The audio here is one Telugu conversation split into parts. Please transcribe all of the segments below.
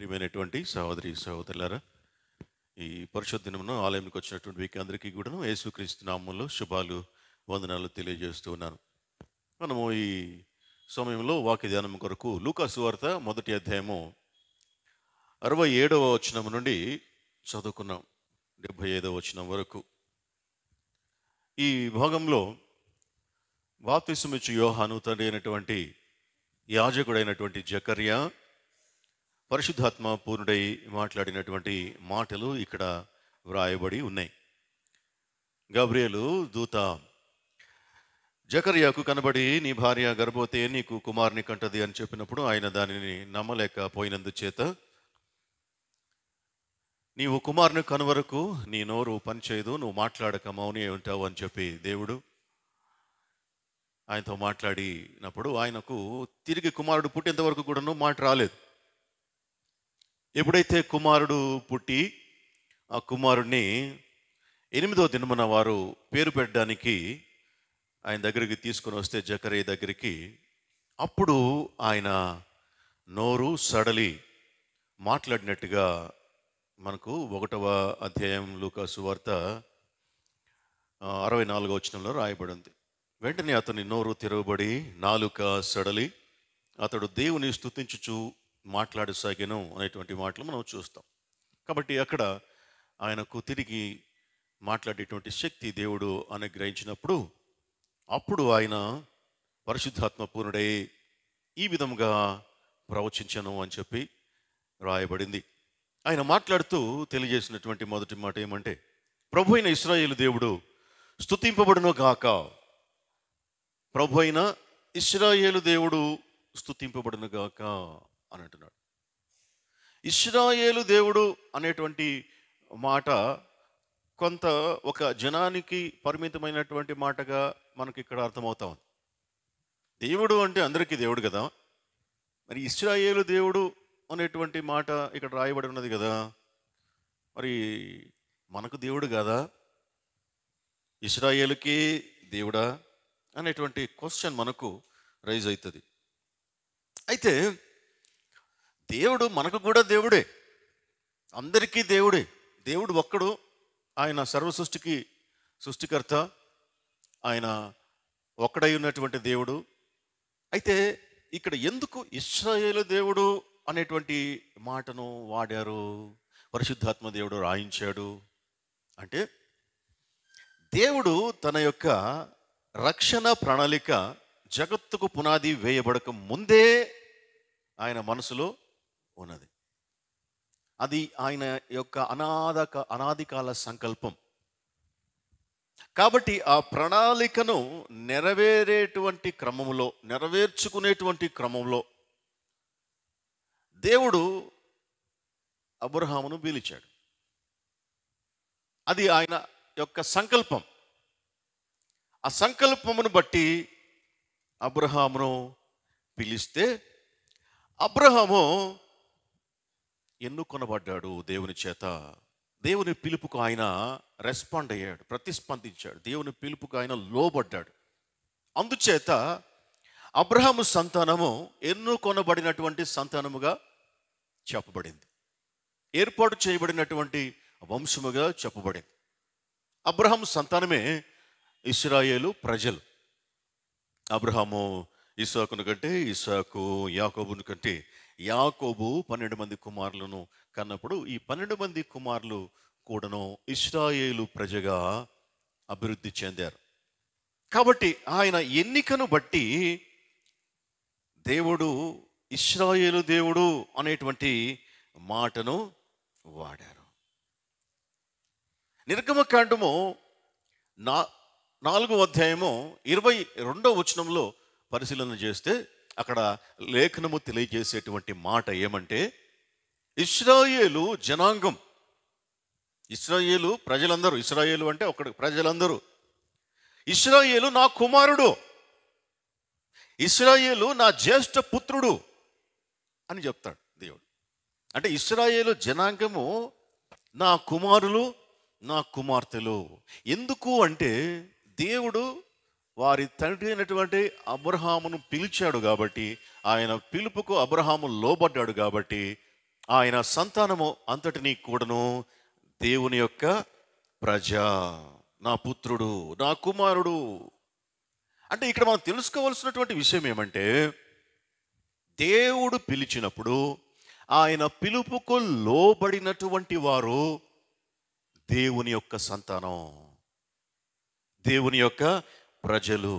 ప్రియమైనటువంటి సహోదరి సహోదరులారా, ఈ పరిశుద్ధ దినమున ఆలయానికి వచ్చినటువంటి మీకు అందరికీ కూడా యేసుక్రీస్తు నామములో శుభాలు వందనాలు తెలియజేస్తూ ఉన్నాను. మనము ఈ సమయంలో వాక్య ధ్యానం కొరకు లూకా సువార్త 1వ అధ్యాయము 67వ వచనం నుండి చదువుకున్నాం. 75వ వచనం వరకు ఈ భాగంలో బాప్తిసమిచ్చు యోహాను తండ్రి అయినటువంటి యాజకుడైనటువంటి జకర్యా పరిశుద్ధాత్మ పూర్ణుడై మాట్లాడినటువంటి మాటలు ఇక్కడ వ్రాయబడి ఉన్నాయి. గబ్రియేలు దూత జకర్యాకు కనబడి, నీ భార్య గర్భవతి, నీకు కుమారుని కంటది అని చెప్పినప్పుడు ఆయన దానిని నమ్మలేకపోయినందుచేత, నీవు కుమారుని కనువరకు నీ నోరు పనిచేయదు, నువ్వు మాట్లాడక మౌని ఉంటావు అని చెప్పి దేవుడు ఆయనతో మాట్లాడినప్పుడు ఆయనకు తిరిగి కుమారుడు పుట్టేంత వరకు కూడాను మాట రాలేదు. ఎప్పుడైతే కుమారుడు పుట్టి ఆ కుమారుడిని 8వ దినమున వారు పేరు పెట్టడానికి ఆయన దగ్గరికి తీసుకొని వస్తే, జకర్యా దగ్గరికి, అప్పుడు ఆయన నోరు సడలి మాట్లాడినట్టుగా మనకు 1వ అధ్యాయం లూకా సువార్త 64వ వచనంలో రాయబడి ఉంది. వెంటనే అతని నోరు తెరవబడి నాలుక సడలి అతడు దేవుని స్తుతించుచు మాట్లాడసాగెను అనేటువంటి మాటలు మనం చూస్తాం. కాబట్టి అక్కడ ఆయనకు తిరిగి మాట్లాడేటువంటి శక్తి దేవుడు అనుగ్రహించినప్పుడు అప్పుడు ఆయన పరిశుద్ధాత్మ పూర్ణుడై ఈ విధంగా ప్రవచించను అని చెప్పి రాయబడింది. ఆయన మాట్లాడుతూ తెలియజేసినటువంటి మొదటి మాట ఏమంటే, ప్రభు అయిన ఇశ్రాయేలు దేవుడు స్తుతింపబడును గాక. ప్రభు అయిన ఇశ్రాయేలు దేవుడు స్తుతింపబడును గాక అని అంటున్నాడు. ఇశ్రాయేలు దేవుడు అనేటువంటి మాట కొంత ఒక జనానికి పరిమితమైనటువంటి మాటగా మనకి ఇక్కడ అర్థమవుతా ఉంది. దేవుడు అంటే అందరికీ దేవుడు కదా, మరి ఇశ్రాయేలు దేవుడు అనేటువంటి మాట ఇక్కడ రాయబడి ఉన్నది కదా, మరి మనకు దేవుడు కదా, ఇశ్రాయేలుకి దేవుడా అనేటువంటి క్వశ్చన్ మనకు రైజ్ అవుతుంది. అయితే దేవుడు మనకు కూడా దేవుడే, అందరికీ దేవుడే. దేవుడు ఒక్కడు, ఆయన సర్వ సృష్టికర్త, ఆయన ఒక్కడై ఉన్నటువంటి దేవుడు. అయితే ఇక్కడ ఎందుకు ఇశ్రాయేలు దేవుడు అనేటువంటి మాటను వాడారు, పరిశుద్ధాత్మ దేవుడు రాయించాడు అంటే, దేవుడు తన యొక్క రక్షణ ప్రణాళిక జగత్తుకు పునాది వేయబడక ముందే ఆయన మనసులో ఉన్నది. అది ఆయన యొక్క అనాదికాల సంకల్పం. కాబట్టి ఆ ప్రణాళికను నెరవేర్చుకునేటువంటి క్రమంలో దేవుడు అబ్రహామును పిలిచాడు. అది ఆయన యొక్క సంకల్పం. ఆ సంకల్పమును బట్టి అబ్రహామును పిలిస్తే అబ్రహాము ఎన్నుకొనబడ్డాడు దేవుని చేత. దేవుని పిలుపుకు ఆయన రెస్పాండ్ అయ్యాడు, ప్రతిస్పందించాడు. దేవుని పిలుపుకు ఆయన లోబడ్డాడు. అందుచేత అబ్రహాము సంతానము ఎన్నుకొనబడినటువంటి సంతానముగా చెప్పబడింది, ఏర్పాటు చేయబడినటువంటి వంశముగా చెప్పబడింది. అబ్రహాము సంతానమే ఇశ్రాయేలు ప్రజలు. అబ్రహాము ఇస్సాకును కంటే, ఇస్సాకు యాకోబును కంటే, యాకోబు 12 మంది కుమారులను కన్నప్పుడు ఈ 12 మంది కుమారులు కూడాను ఇశ్రాయేలు ప్రజగా అభివృద్ధి చెందారు. కాబట్టి ఆయన ఎన్నికను బట్టి దేవుడు ఇశ్రాయేలు దేవుడు అనేటువంటి మాటను వాడారు. నిర్గమకాండము 4వ అధ్యాయము 22వ వచనంలో పరిశీలన చేస్తే అక్కడ లేఖనము తెలియజేసేటువంటి మాట ఏమంటే, ఇశ్రాయేలు జనాంగం, ఇశ్రాయేలు ప్రజలందరూ, ఇశ్రాయేలు అంటే ఒకడు ప్రజలందరూ, ఇశ్రాయేలు నా కుమారుడు, ఇశ్రాయేలు నా జ్యేష్ఠ పుత్రుడు అని చెప్తాడు దేవుడు. అంటే ఇశ్రాయేలు జనాంగము నా కుమారులు, నా కుమార్తెలు. ఎందుకు అంటే దేవుడు వారి తండ్రి అయినటువంటి అబ్రహామును పిలిచాడు కాబట్టి, ఆయన పిలుపుకు అబ్రహాము లోబడ్డాడు కాబట్టి ఆయన సంతానము అంతటినీ కూడాను దేవుని యొక్క ప్రజ, నా పుత్రుడు, నా కుమారుడు. అంటే ఇక్కడ మనం తెలుసుకోవాల్సినటువంటి విషయం ఏమంటే, దేవుడు పిలిచినప్పుడు ఆయన పిలుపుకు లోబడినటువంటి వారు దేవుని యొక్క సంతానం, దేవుని యొక్క ప్రజలు.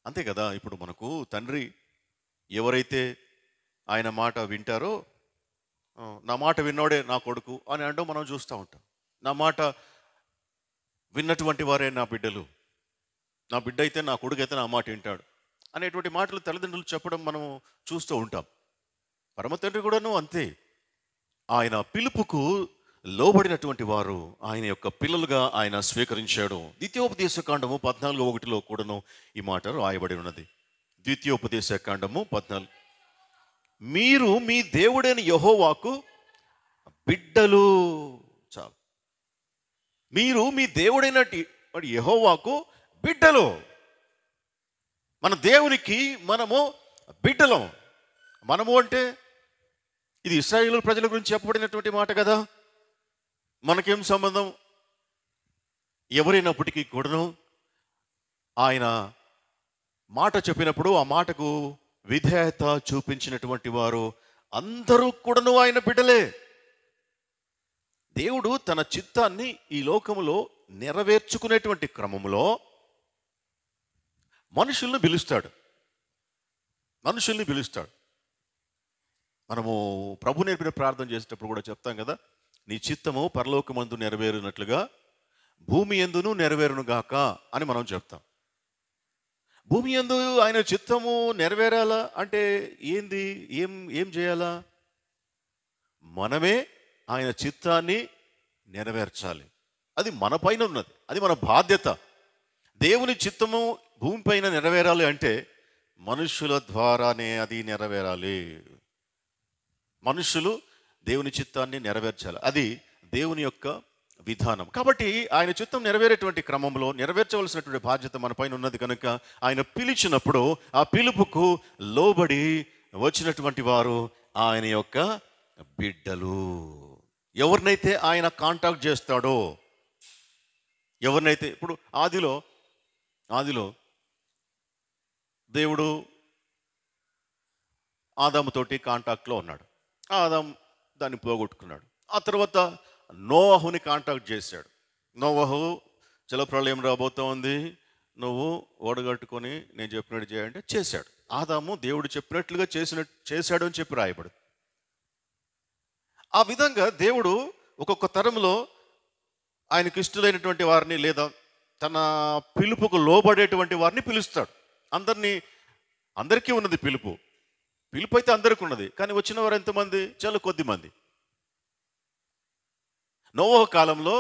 అంతే కదా. ఇప్పుడు మనకు తండ్రి ఎవరైతే ఆయన మాట వింటారో, నా మాట విన్నోడే నా కొడుకు అని అనడం మనం చూస్తూ ఉంటాం. నా మాట విన్నటువంటి వారే నా బిడ్డలు, నా బిడ్డ అయితే, నా కొడుకు అయితే నా మాట వింటాడు అనేటువంటి మాటలు తల్లిదండ్రులు చెప్పడం మనం చూస్తూ ఉంటాం. పరమ తండ్రి కూడాను అంతే. ఆయన పిలుపుకు లోబడినటువంటి వారు ఆయన యొక్క పిల్లలుగా ఆయన స్వీకరించాడు. ద్వితీయోపదేశకాండము 14:1 కూడాను ఈ మాట రాయబడి ఉన్నది. ద్వితీయోపదేశకాండము 14, మీరు మీ దేవుడైన యెహోవాకు బిడ్డలు. చాలు, మీరు మీ దేవుడైన యెహోవాకు బిడ్డలు. మన దేవునికి మనము బిడ్డలం. మనము అంటే ఇది ఇశ్రాయేలు ప్రజల గురించి చెప్పబడినటువంటి మాట కదా. మనకేం సంబంధం? ఎవరైనప్పటికీ కూడాను ఆయన మాట చెప్పినప్పుడు ఆ మాటకు విధేయత చూపించినటువంటి వారు అందరూ కూడాను ఆయన బిడ్డలే. దేవుడు తన చిత్తాన్ని ఈ లోకములో నెరవేర్చుకునేటువంటి క్రమంలో మనుషుల్ని పిలుస్తాడు. మనము ప్రభు నేర్పిన ప్రార్థన చేసేటప్పుడు కూడా చెప్తాం కదా, నీ చిత్తము పరలోకమందు నెరవేరినట్లుగా భూమి యందును నెరవేరును గాక అని మనం చెప్తాం. భూమి యందు ఆయన చిత్తము నెరవేరాలా అంటే ఏంది? ఏం చేయాలా? మనమే ఆయన చిత్తాన్ని నెరవేర్చాలి. అది మన పైన ఉన్నది, అది మన బాధ్యత. దేవుని చిత్తము భూమిపైన నెరవేరాలి అంటే మనుషుల ద్వారానే అది నెరవేరాలి. మనుషులు దేవుని చిత్తాన్ని నెరవేర్చాలి, అది దేవుని యొక్క విధానం. కాబట్టి ఆయన చిత్తం నెరవేరేటువంటి క్రమంలో నెరవేర్చవలసినటువంటి బాధ్యత మన పైన ఉన్నది కనుక ఆయన పిలిచినప్పుడు ఆ పిలుపుకు లోబడి వచ్చినటువంటి వారు ఆయన యొక్క బిడ్డలు. ఎవరినైతే ఆయన కాంటాక్ట్ చేస్తాడో, ఎవరినైతే ఇప్పుడు ఆదిలో దేవుడు ఆదాముతోటి కాంటాక్ట్లో ఉన్నాడు. ఆదాము దాన్ని పోగొట్టుకున్నాడు. ఆ తర్వాత నోవహుని కాంటాక్ట్ చేశాడు. నోవహు జలప్రళయం రాబోతూ ఉంది, నువ్వు ఓడగట్టుకొని నేను చెప్పినట్టు చేయంటే చేశాడు. ఆదాము దేవుడు చెప్పినట్లుగా చేశాడు అని చెప్పి రాయబడు. ఆ విధంగా దేవుడు ఒక్కొక్క తరంలో ఆయనకు ఇష్టమైనటువంటి వారిని లేదా తన పిలుపుకు లోబడేటువంటి వారిని పిలుస్తాడు. అందరికీ ఉన్నది పిలుపు అయితే అందరికీ ఉన్నది, కానీ వచ్చిన వారు ఎంతమంది? చాలా కొద్ది మంది. నోవహు కాలంలో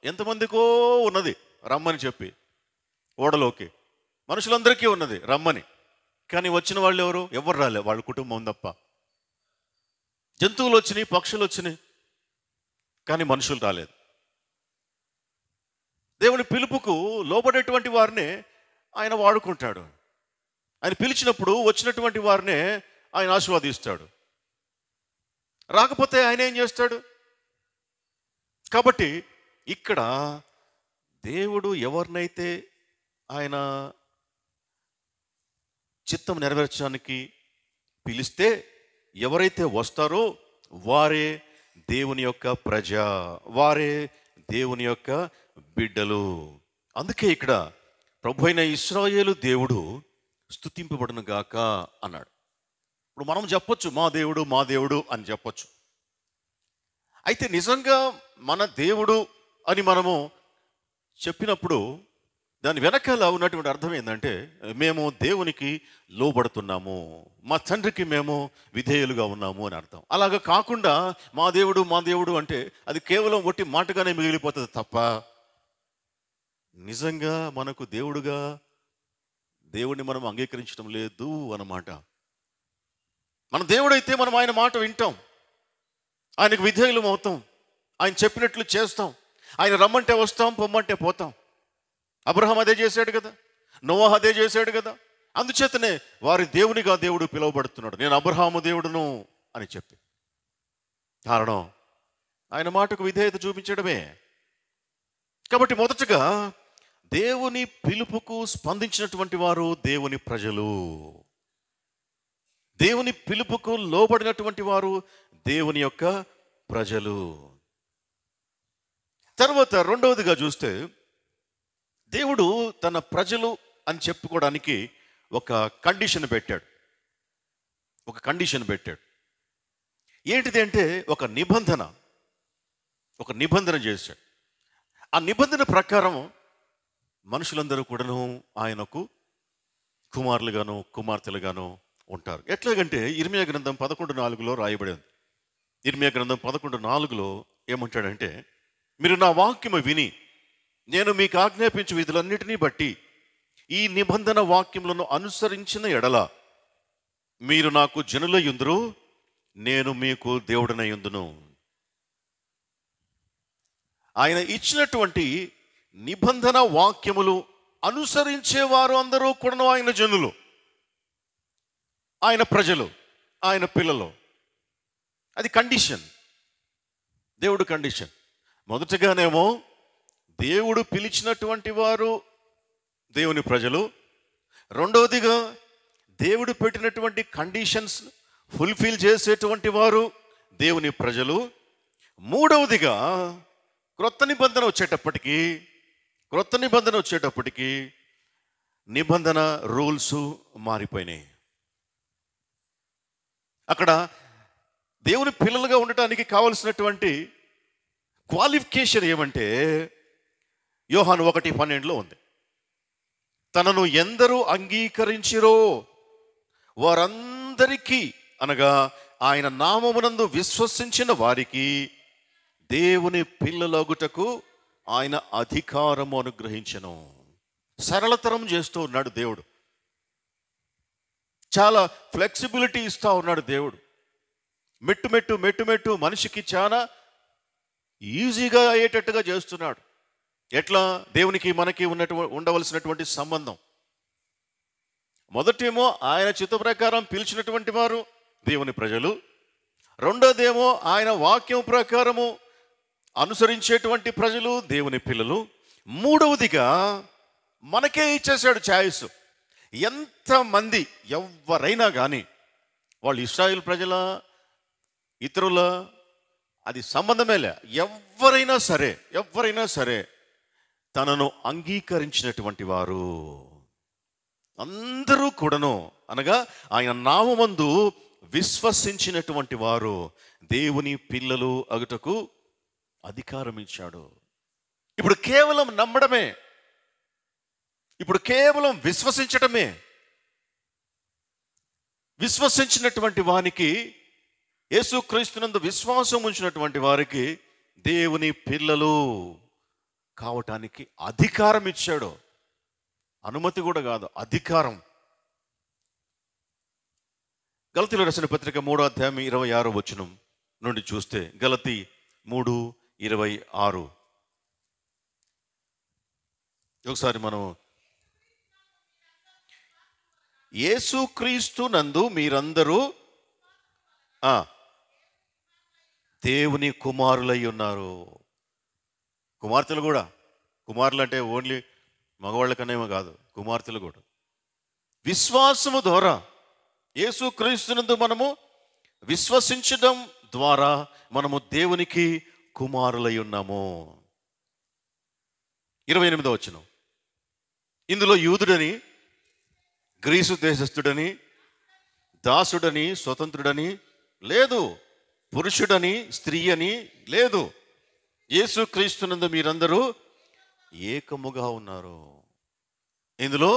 ఎంతమందికో ఉన్నది రమ్మని చెప్పి ఓడలోకి, మనుషులందరికీ ఉన్నది రమ్మని, కానీ వచ్చిన వాళ్ళు ఎవరు రాలే, వాళ్ళ కుటుంబం తప్ప. జంతువులు వచ్చినాయి, పక్షులు వచ్చినాయి, కానీ మనుషులు రాలేదు. దేవుని పిలుపుకు లోబడేటువంటి వారినే ఆయన వాడుకుంటాడు. ఆయన పిలిచినప్పుడు వచ్చినటువంటి వారినే ఆయన ఆశీర్వదిస్తాడు. రాకపోతే ఆయన ఏం చేస్తాడు? కాబట్టి ఇక్కడ దేవుడు ఎవరినైతే ఆయన చిత్తం నెరవేర్చడానికి పిలిస్తే ఎవరైతే వస్తారో వారే దేవుని యొక్క ప్రజ, వారే దేవుని యొక్క బిడ్డలు. అందుకే ఇక్కడ ప్రభు అయిన ఇశ్రాయేలు దేవుడు స్తుతింపబడును గాక అన్నాడు. ఇప్పుడు మనం చెప్పొచ్చు మా దేవుడు అని చెప్పొచ్చు. అయితే నిజంగా మన దేవుడు అని మనము చెప్పినప్పుడు దాని వెనకాల ఉన్నటువంటి అర్థం ఏంటంటే, మేము దేవునికి లోబడుతున్నాము, మా తండ్రికి మేము విధేయులుగా ఉన్నాము అని అర్థం. అలాగా కాకుండా మా దేవుడు అంటే అది కేవలం ఒట్టి మాటగానే మిగిలిపోతుంది తప్ప నిజంగా మనకు దేవుడిని మనం అంగీకరించడం లేదు అన్నమాట. మన దేవుడైతే మనం ఆయన మాట వింటాం, ఆయనకు విధేయులం అవుతాం, ఆయన చెప్పినట్లు చేస్తాం, ఆయన రమ్మంటే వస్తాం, పొమ్మంటే పోతాం. అబ్రహాం అదే చేశాడు కదా, నోవహు అదే చేశాడు కదా. అందుచేతనే వారి దేవునిగా దేవుడు పిలువబడుతున్నాడు. నేను అబ్రహాము దేవుడును, అని చెప్పి. కారణం ఆయన మాటకు విధేయత చూపించడమే. కాబట్టి మొదటగా దేవుని పిలుపుకు స్పందించినటువంటి వారు దేవుని ప్రజలు. దేవుని పిలుపుకు లోబడినటువంటి వారు దేవుని యొక్క ప్రజలు. తర్వాత రెండవదిగా చూస్తే, దేవుడు తన ప్రజలు అని చెప్పుకోవడానికి ఒక కండిషన్ పెట్టాడు. ఏంటిది అంటే ఒక నిబంధన చేశాడు. ఆ నిబంధన ప్రకారం మనుషులందరూ కూడాను ఆయనకు కుమారులుగాను కుమార్తెలుగాను ఉంటారు. ఎట్లాగంటే ఇర్మియా గ్రంథం 11:4 రాయబడి ఉంది. ఇర్మియా గ్రంథం 11:4 ఏమంటాడంటే, మీరు నా వాక్యము విని నేను మీకు ఆజ్ఞాపించు విధులన్నిటినీ బట్టి ఈ నిబంధన వాక్యములను అనుసరించిన ఎడల మీరు నాకు జనులయుందురు, నేను మీకు దేవుడనయుందును. ఆయన ఇచ్చినటువంటి నిబంధన వాక్యములు అనుసరించేవారు అందరూ కూడా ఆయన జనులు, ఆయన ప్రజలు, ఆయన పిల్లలు. అది కండిషన్, దేవుడు కండిషన్. మొదటగానేమో దేవుడు పిలిచినటువంటి వారు దేవుని ప్రజలు. రెండవదిగా దేవుడు పెట్టినటువంటి కండిషన్స్ ఫుల్ఫిల్ చేసేటువంటి వారు దేవుని ప్రజలు. మూడవదిగా క్రొత్త నిబంధన వచ్చేటప్పటికి నిబంధన రూల్స్ మారిపోయినాయి. అక్కడ దేవుని పిల్లలుగా ఉండటానికి కావలసినటువంటి క్వాలిఫికేషన్ ఏమంటే యోహాను 1:12 ఉంది. తనను ఎందరూ అంగీకరించిరో వారందరికీ, అనగా ఆయన నామమునందు విశ్వసించిన వారికి దేవుని పిల్లలగుటకు ఆయన అధికారము అనుగ్రహించెను. సరళతరం చేస్తూ ఉన్నాడు దేవుడు. చాలా ఫ్లెక్సిబిలిటీ ఇస్తూ ఉన్నాడు దేవుడు. మెట్టు మనిషికి చాలా ఈజీగా అయ్యేటట్టుగా చేస్తున్నాడు. ఎట్లా? దేవునికి మనకి ఉండవలసినటువంటి సంబంధం. మొదటేమో ఆయన చిత్త ప్రకారం పిలిచినటువంటి వారు దేవుని ప్రజలు. రెండోదేమో ఆయన వాక్యం ప్రకారము అనుసరించేటువంటి ప్రజలు దేవుని పిల్లలు. మూడవదిగా మనకే ఇచ్చేశాడు ఛాయిస్. ఎంతమంది ఎవరైనా కానీ, వాళ్ళు ఇశ్రాయేల్ ప్రజల, ఇతరుల, అది సంబంధమేలే, ఎవరైనా సరే తనను అంగీకరించినటువంటి వారు అందరూ కూడాను, అనగా ఆయన నామమందు విశ్వసించినటువంటి వారు దేవుని పిల్లలు అగుటకు అధికారం ఇచ్చాడు. ఇప్పుడు కేవలం నమ్మడమే, ఇప్పుడు కేవలం విశ్వసించటమే. విశ్వసించినటువంటి వానికి, యేసుక్రీస్తునందు విశ్వాసం ఉంచినటువంటి వారికి దేవుని పిల్లలు కావటానికి అధికారం ఇచ్చాడు. అనుమతి కూడా కాదు, అధికారం. గలతీయులకు రాసిన పత్రిక 3:26 నుండి చూస్తే, గలతీ 3:26 ఒకసారి మనం, యేసుక్రీస్తు నందు మీరందరూ దేవుని కుమారులై ఉన్నారు. కుమార్తెలు కూడా, కుమారులు అంటే ఓన్లీ మగవాళ్ళకనేమో కాదు, కుమార్తెలు కూడా. విశ్వాసము ద్వారా యేసుక్రీస్తునందు మనము విశ్వసించడం ద్వారా మనము దేవునికి కుమారులై ఉన్నాము. 28 ఇందులో యూదుడని, గ్రీసు దేశస్థుడని, దాసుడని, స్వతంత్రుడని లేదు, పురుషుడని, స్త్రీ అని లేదు. యేసుక్రీస్తునందు మీరందరూ ఏకముగా ఉన్నారు. ఇందులో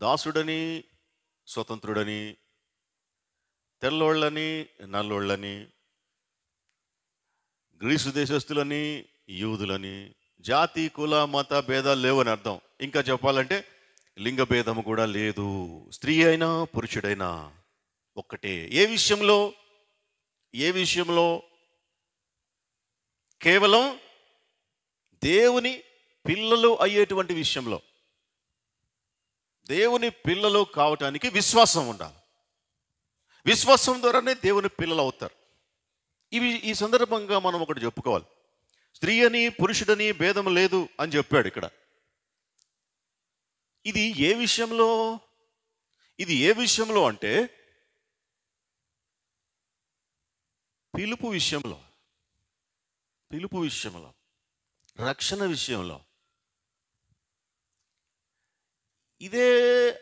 దాసుడని, స్వతంత్రుడని, తెల్లోళ్ళని, నల్లోళ్ళని, గ్రీసు దేశస్తులని, యూదులని, జాతి, కుల, మత భేదాలు లేవని అర్థం. ఇంకా చెప్పాలంటే లింగ భేదము కూడా లేదు. స్త్రీ అయినా పురుషుడైనా ఒక్కటే. ఏ విషయంలో? కేవలం దేవుని పిల్లలు అయ్యేటువంటి విషయంలో. దేవుని పిల్లలు కావటానికి విశ్వాసం ఉండాలి. విశ్వాసం ద్వారానే దేవుని పిల్లలు అవుతారు. ఈ సందర్భంగా మనం ఒకటి చెప్పుకోవాలి. స్త్రీ అని పురుషుడని భేదం లేదు అని చెప్పాడు ఇక్కడ. ఇది ఏ విషయంలో అంటే పిలుపు విషయంలో, రక్షణ విషయంలో. ఇదే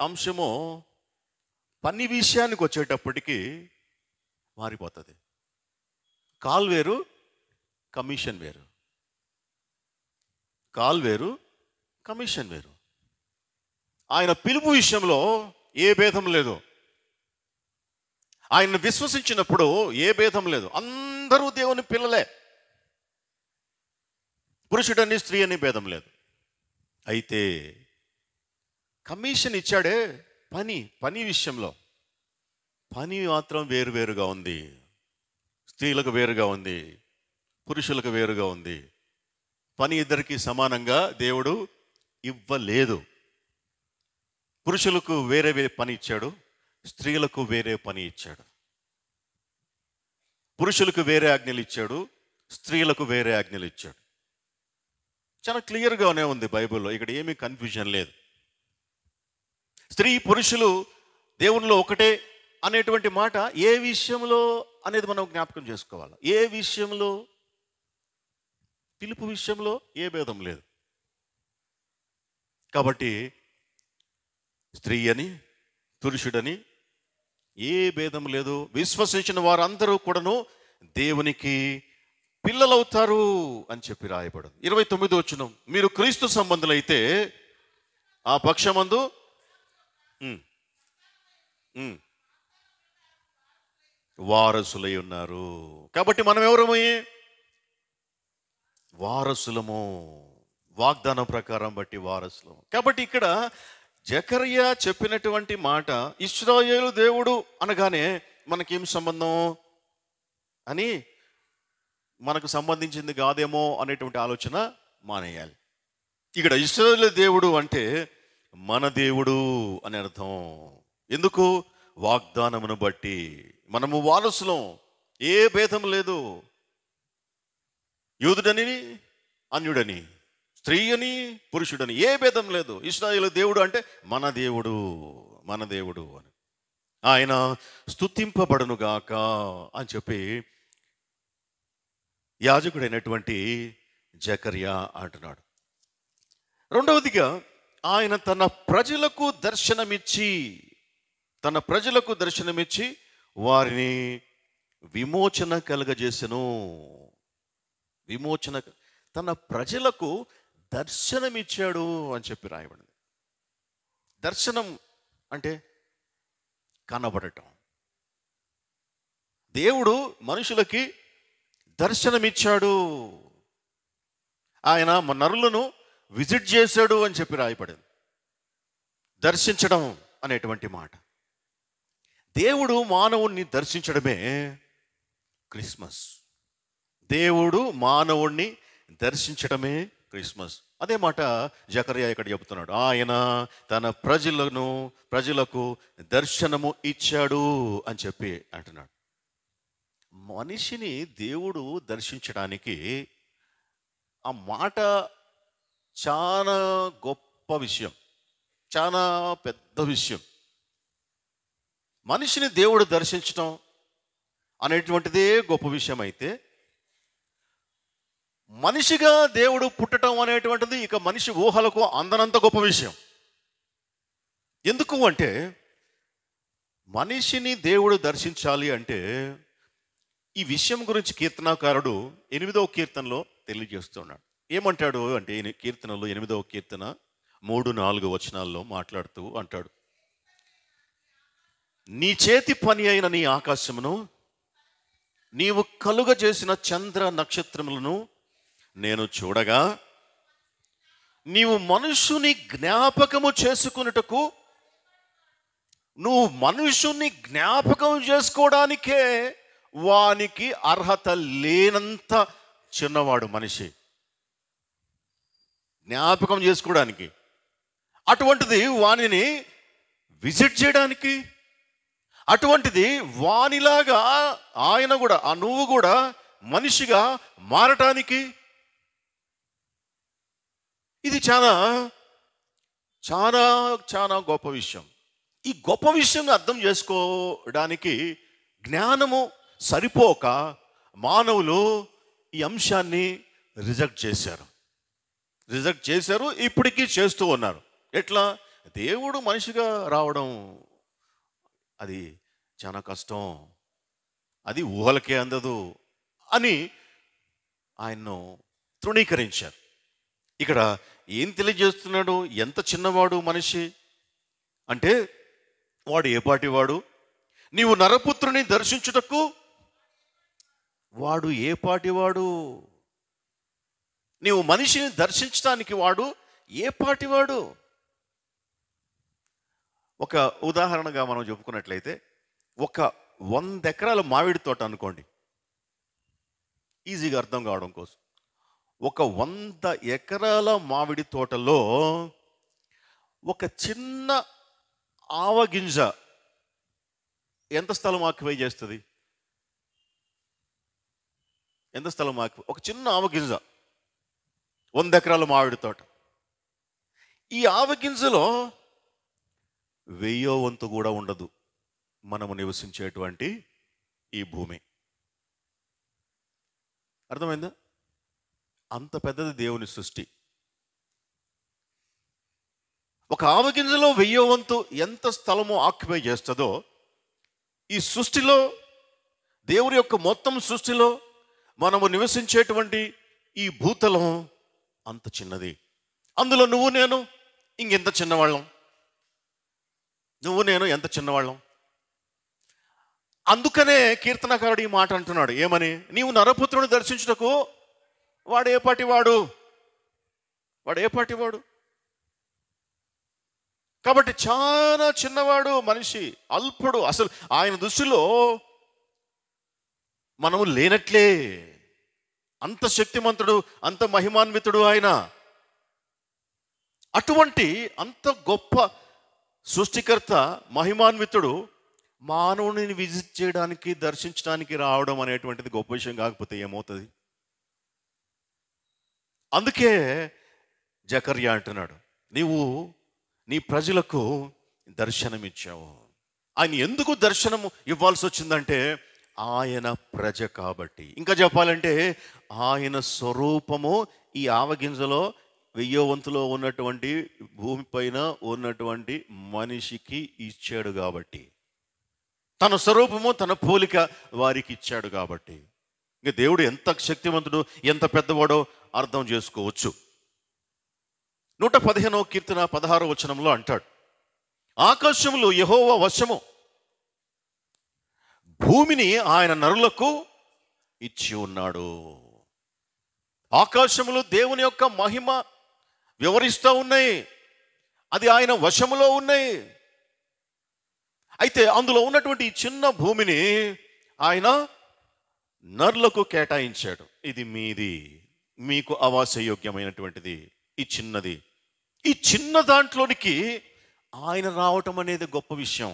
అంశము పని విషయానికి వచ్చేటప్పటికి మారిపోతుంది. కాల్ వేరు, కమిషన్ వేరు. కాల్ వేరు, కమిషన్ వేరు. ఆయన పిలుపు విషయంలో ఏ భేదం లేదు. ఆయన విశ్వసించినప్పుడు ఏ భేదం లేదు. అందరూ దేవుని పిల్లలే. పురుషుడని స్త్రీ అని భేదం లేదు. అయితే కమిషన్ ఇచ్చాడే పని విషయంలో, పని మాత్రం వేరువేరుగా ఉంది. స్త్రీలకు వేరుగా ఉంది, పురుషులకు వేరుగా ఉంది. పని ఇద్దరికి సమానంగా దేవుడు ఇవ్వలేదు. పురుషులకు వేరే పని ఇచ్చాడు, స్త్రీలకు వేరే పని ఇచ్చాడు. పురుషులకు వేరే ఆజ్ఞలు ఇచ్చాడు, స్త్రీలకు వేరే ఆజ్ఞలు ఇచ్చాడు. చాలా క్లియర్గానే ఉంది బైబిల్లో. ఇక్కడ ఏమీ కన్ఫ్యూజన్ లేదు. స్త్రీ పురుషులు దేవునిలో ఒకటే అనేటువంటి మాట ఏ విషయంలో అనేది మనం జ్ఞాపకం చేసుకోవాలి. ఏ విషయంలో? పిలుపు విషయంలో ఏ భేదం లేదు. కాబట్టి స్త్రీ అని పురుషుడని ఏ భేదం లేదు. విశ్వసించిన వారందరూ కూడాను దేవునికి పిల్లలవుతారు అని చెప్పి రాయబడింది. 29వ వచనం, మీరు క్రీస్తు సంబంధులైతే ఆ పక్షమందు వారసులై ఉన్నారు. కాబట్టి మనం ఎవరము? వారసులము. వాగ్దానం ప్రకారం బట్టి వారసులము. కాబట్టి ఇక్కడ జకర్యా చెప్పినటువంటి మాట ఇశ్రాయేలు దేవుడు అనగానే మనకేం సంబంధం అని, మనకు సంబంధించింది కాదేమో అనేటువంటి ఆలోచన మానేయాలి. ఇక్కడ ఇశ్రాయేలు దేవుడు అంటే మన దేవుడు అని అర్థం. ఎందుకు? వాగ్దానమును బట్టి మనము వారసులం. ఏ భేదం లేదు. యూదుడని అన్యుడని, స్త్రీ అని పురుషుడని ఏ భేదం లేదు. ఇశ్రాయేలు దేవుడు అంటే మన దేవుడు అని. ఆయన స్తుతింపబడునుగాక అని చెప్పి యాజకుడైనటువంటి జకర్యా అంటున్నాడు. రెండవదిగా ఆయన తన ప్రజలకు దర్శనమిచ్చి వారిని విమోచన కలగజేసెను. తన ప్రజలకు దర్శనమిచ్చాడు అని చెప్పి రాయబడింది. దర్శనం అంటే కనబడటం. దేవుడు మనుషులకి దర్శనమిచ్చాడు. ఆయన నరులను విజిట్ చేశాడు అని చెప్పి రాయబడింది. దర్శించడం అనేటువంటి మాట. దేవుడు మానవుణ్ణి దర్శించడమే క్రిస్మస్. దేవుడు మానవుణ్ణి దర్శించడమే క్రిస్మస్. అదే మాట జకర్యా ఇక్కడ చెబుతున్నాడు. ఆయన తన ప్రజలకు దర్శనము ఇచ్చాడు అని చెప్పి అంటున్నాడు. మనిషిని దేవుడు దర్శించడానికి ఆ మాట చాలా గొప్ప విషయం, చాలా పెద్ద విషయం. మనిషిని దేవుడు దర్శించడం అనేటువంటిదే గొప్ప విషయం అయితే, మనిషిగా దేవుడు పుట్టడం అనేటువంటిది ఇక మనిషి ఊహలకు అందనంత గొప్ప విషయం. ఎందుకు అంటే, మనిషిని దేవుడు దర్శించాలి అంటే ఈ విషయం గురించి కీర్తనాకారుడు 8వ కీర్తనలో తెలియజేస్తున్నాడు. ఏమంటాడు అంటే, కీర్తనలో 8వ కీర్తన 3-4 వచనాల్లో మాట్లాడుతూ అంటాడు, నీ చేతి పని అయిన నీ ఆకాశమును, నీవు కలుగజేసిన చంద్ర నక్షత్రములను నేను చూడగా, నీవు మనుషుని జ్ఞాపకము చేసుకున్నటకు, నువ్వు మనుషుని జ్ఞాపకం చేసుకోవడానికే వానికి అర్హత లేనంత చిన్నవాడు మనిషి, జ్ఞాపకం చేసుకోవడానికి. అటువంటిది వానిని విజిట్ చేయడానికి, అటువంటిది వానిలాగా ఆయన కూడా, ఆ నువ్వు కూడా మనిషిగా మారటానికి ఇది చాలా చాలా చాలా గొప్ప విషయం. ఈ గొప్ప విషయంగా అర్థం చేసుకోవడానికి జ్ఞానము సరిపోక మానవులు ఈ అంశాన్ని రిజెక్ట్ చేశారు, ఇప్పటికీ చేస్తూ ఉన్నారు. ఎట్లా? దేవుడు మనిషిగా రావడం అది చాలా కష్టం, అది ఊహలకే అందదు అని ఆయన్ను తృణీకరించారు. ఇక్కడ ఏం తెలియజేస్తున్నాడు? ఎంత చిన్నవాడు మనిషి అంటే, వాడు ఏ పాటివాడు? నీవు నరపుత్రుని దర్శించుటకు వాడు ఏ పాటివాడు? నీవు మనిషిని దర్శించడానికి వాడు ఏ పాటివాడు? ఒక ఉదాహరణగా మనం చెప్పుకున్నట్లయితే, ఒక 100 ఎకరాల మామిడి తోట అనుకోండి, ఈజీగా అర్థం కావడం కోసం. ఒక 100 ఎకరాల మామిడి తోటలో ఒక చిన్న ఆవగింజ ఎంత స్థలం ఆక్యుపై చేస్తుంది? ఎంత స్థలం ఆక్యుపై? ఒక చిన్న ఆవగింజ 100 ఎకరాల మామిడి తోట. ఈ ఆవగింజలో 1000వ వంతు కూడా ఉండదు మనము నివసించేటువంటి ఈ భూమి. అర్థమైందా? అంత పెద్దది దేవుని సృష్టి. ఒక ఆవగింజలో 1000వ వంతు ఎంత స్థలము ఆక్యుపై చేస్తుందో, ఈ సృష్టిలో, దేవుని యొక్క మొత్తం సృష్టిలో మనము నివసించేటువంటి ఈ భూతలం అంత చిన్నది. అందులో నువ్వు నేను ఇంకెంత చిన్నవాళ్ళం, నువ్వు నేను ఎంత చిన్నవాళ్ళం. అందుకనే కీర్తనకారుడు ఈ మాట అంటున్నాడు. ఏమని? నీవు నరపుత్రుని దర్శించుటకు వాడు ఏ పాటివాడు? కాబట్టి చాలా చిన్నవాడు మనిషి, అల్పుడు. అసలు ఆయన దృష్టిలో మనము లేనట్లే. అంత శక్తిమంతుడు, అంత మహిమాన్వితుడు ఆయన. అటువంటి అంత గొప్ప సృష్టికర్త, మహిమాన్వితుడు మానవుని విజిట్ చేయడానికి, దర్శించడానికి రావడం అనేటువంటిది గొప్ప విషయం కాకపోతే ఏమవుతుంది? అందుకే జకర్యా అంటున్నాడు, నీవు నీ ప్రజలకు దర్శనమిచ్చావు. ఆయన ఎందుకు దర్శనము ఇవ్వాల్సి వచ్చిందంటే, ఆయన ప్రజ కాబట్టి. ఇంకా చెప్పాలంటే, ఆయన స్వరూపము ఈ ఆవగింజలో 1000వ వంతులో ఉన్నటువంటి భూమిపైన ఉన్నటువంటి మనిషికి ఇచ్చాడు కాబట్టి, తన స్వరూపము, తన పోలిక వారికి ఇచ్చాడు కాబట్టి. ఇంకా దేవుడు ఎంత శక్తివంతుడు, ఎంత పెద్దవాడో అర్థం చేసుకోవచ్చు. 115వ కీర్తన 16వ వచనంలో అంటాడు, ఆకాశములు యెహోవా వశము, భూమిని ఆయన నరులకు ఇచ్చి ఉన్నాడు. ఆకాశములు దేవుని యొక్క మహిమ వివరిస్తూ ఉన్నాయి, అది ఆయన వశములో ఉన్నాయి. అయితే అందులో ఉన్నటువంటి ఈ చిన్న భూమిని ఆయన నరులకు కేటాయించాడు. ఇది మీది, మీకు ఆవాసయోగ్యమైనటువంటిది ఈ చిన్నది. ఈ చిన్న దాంట్లోనికి ఆయన రావటం అనేది గొప్ప విషయం.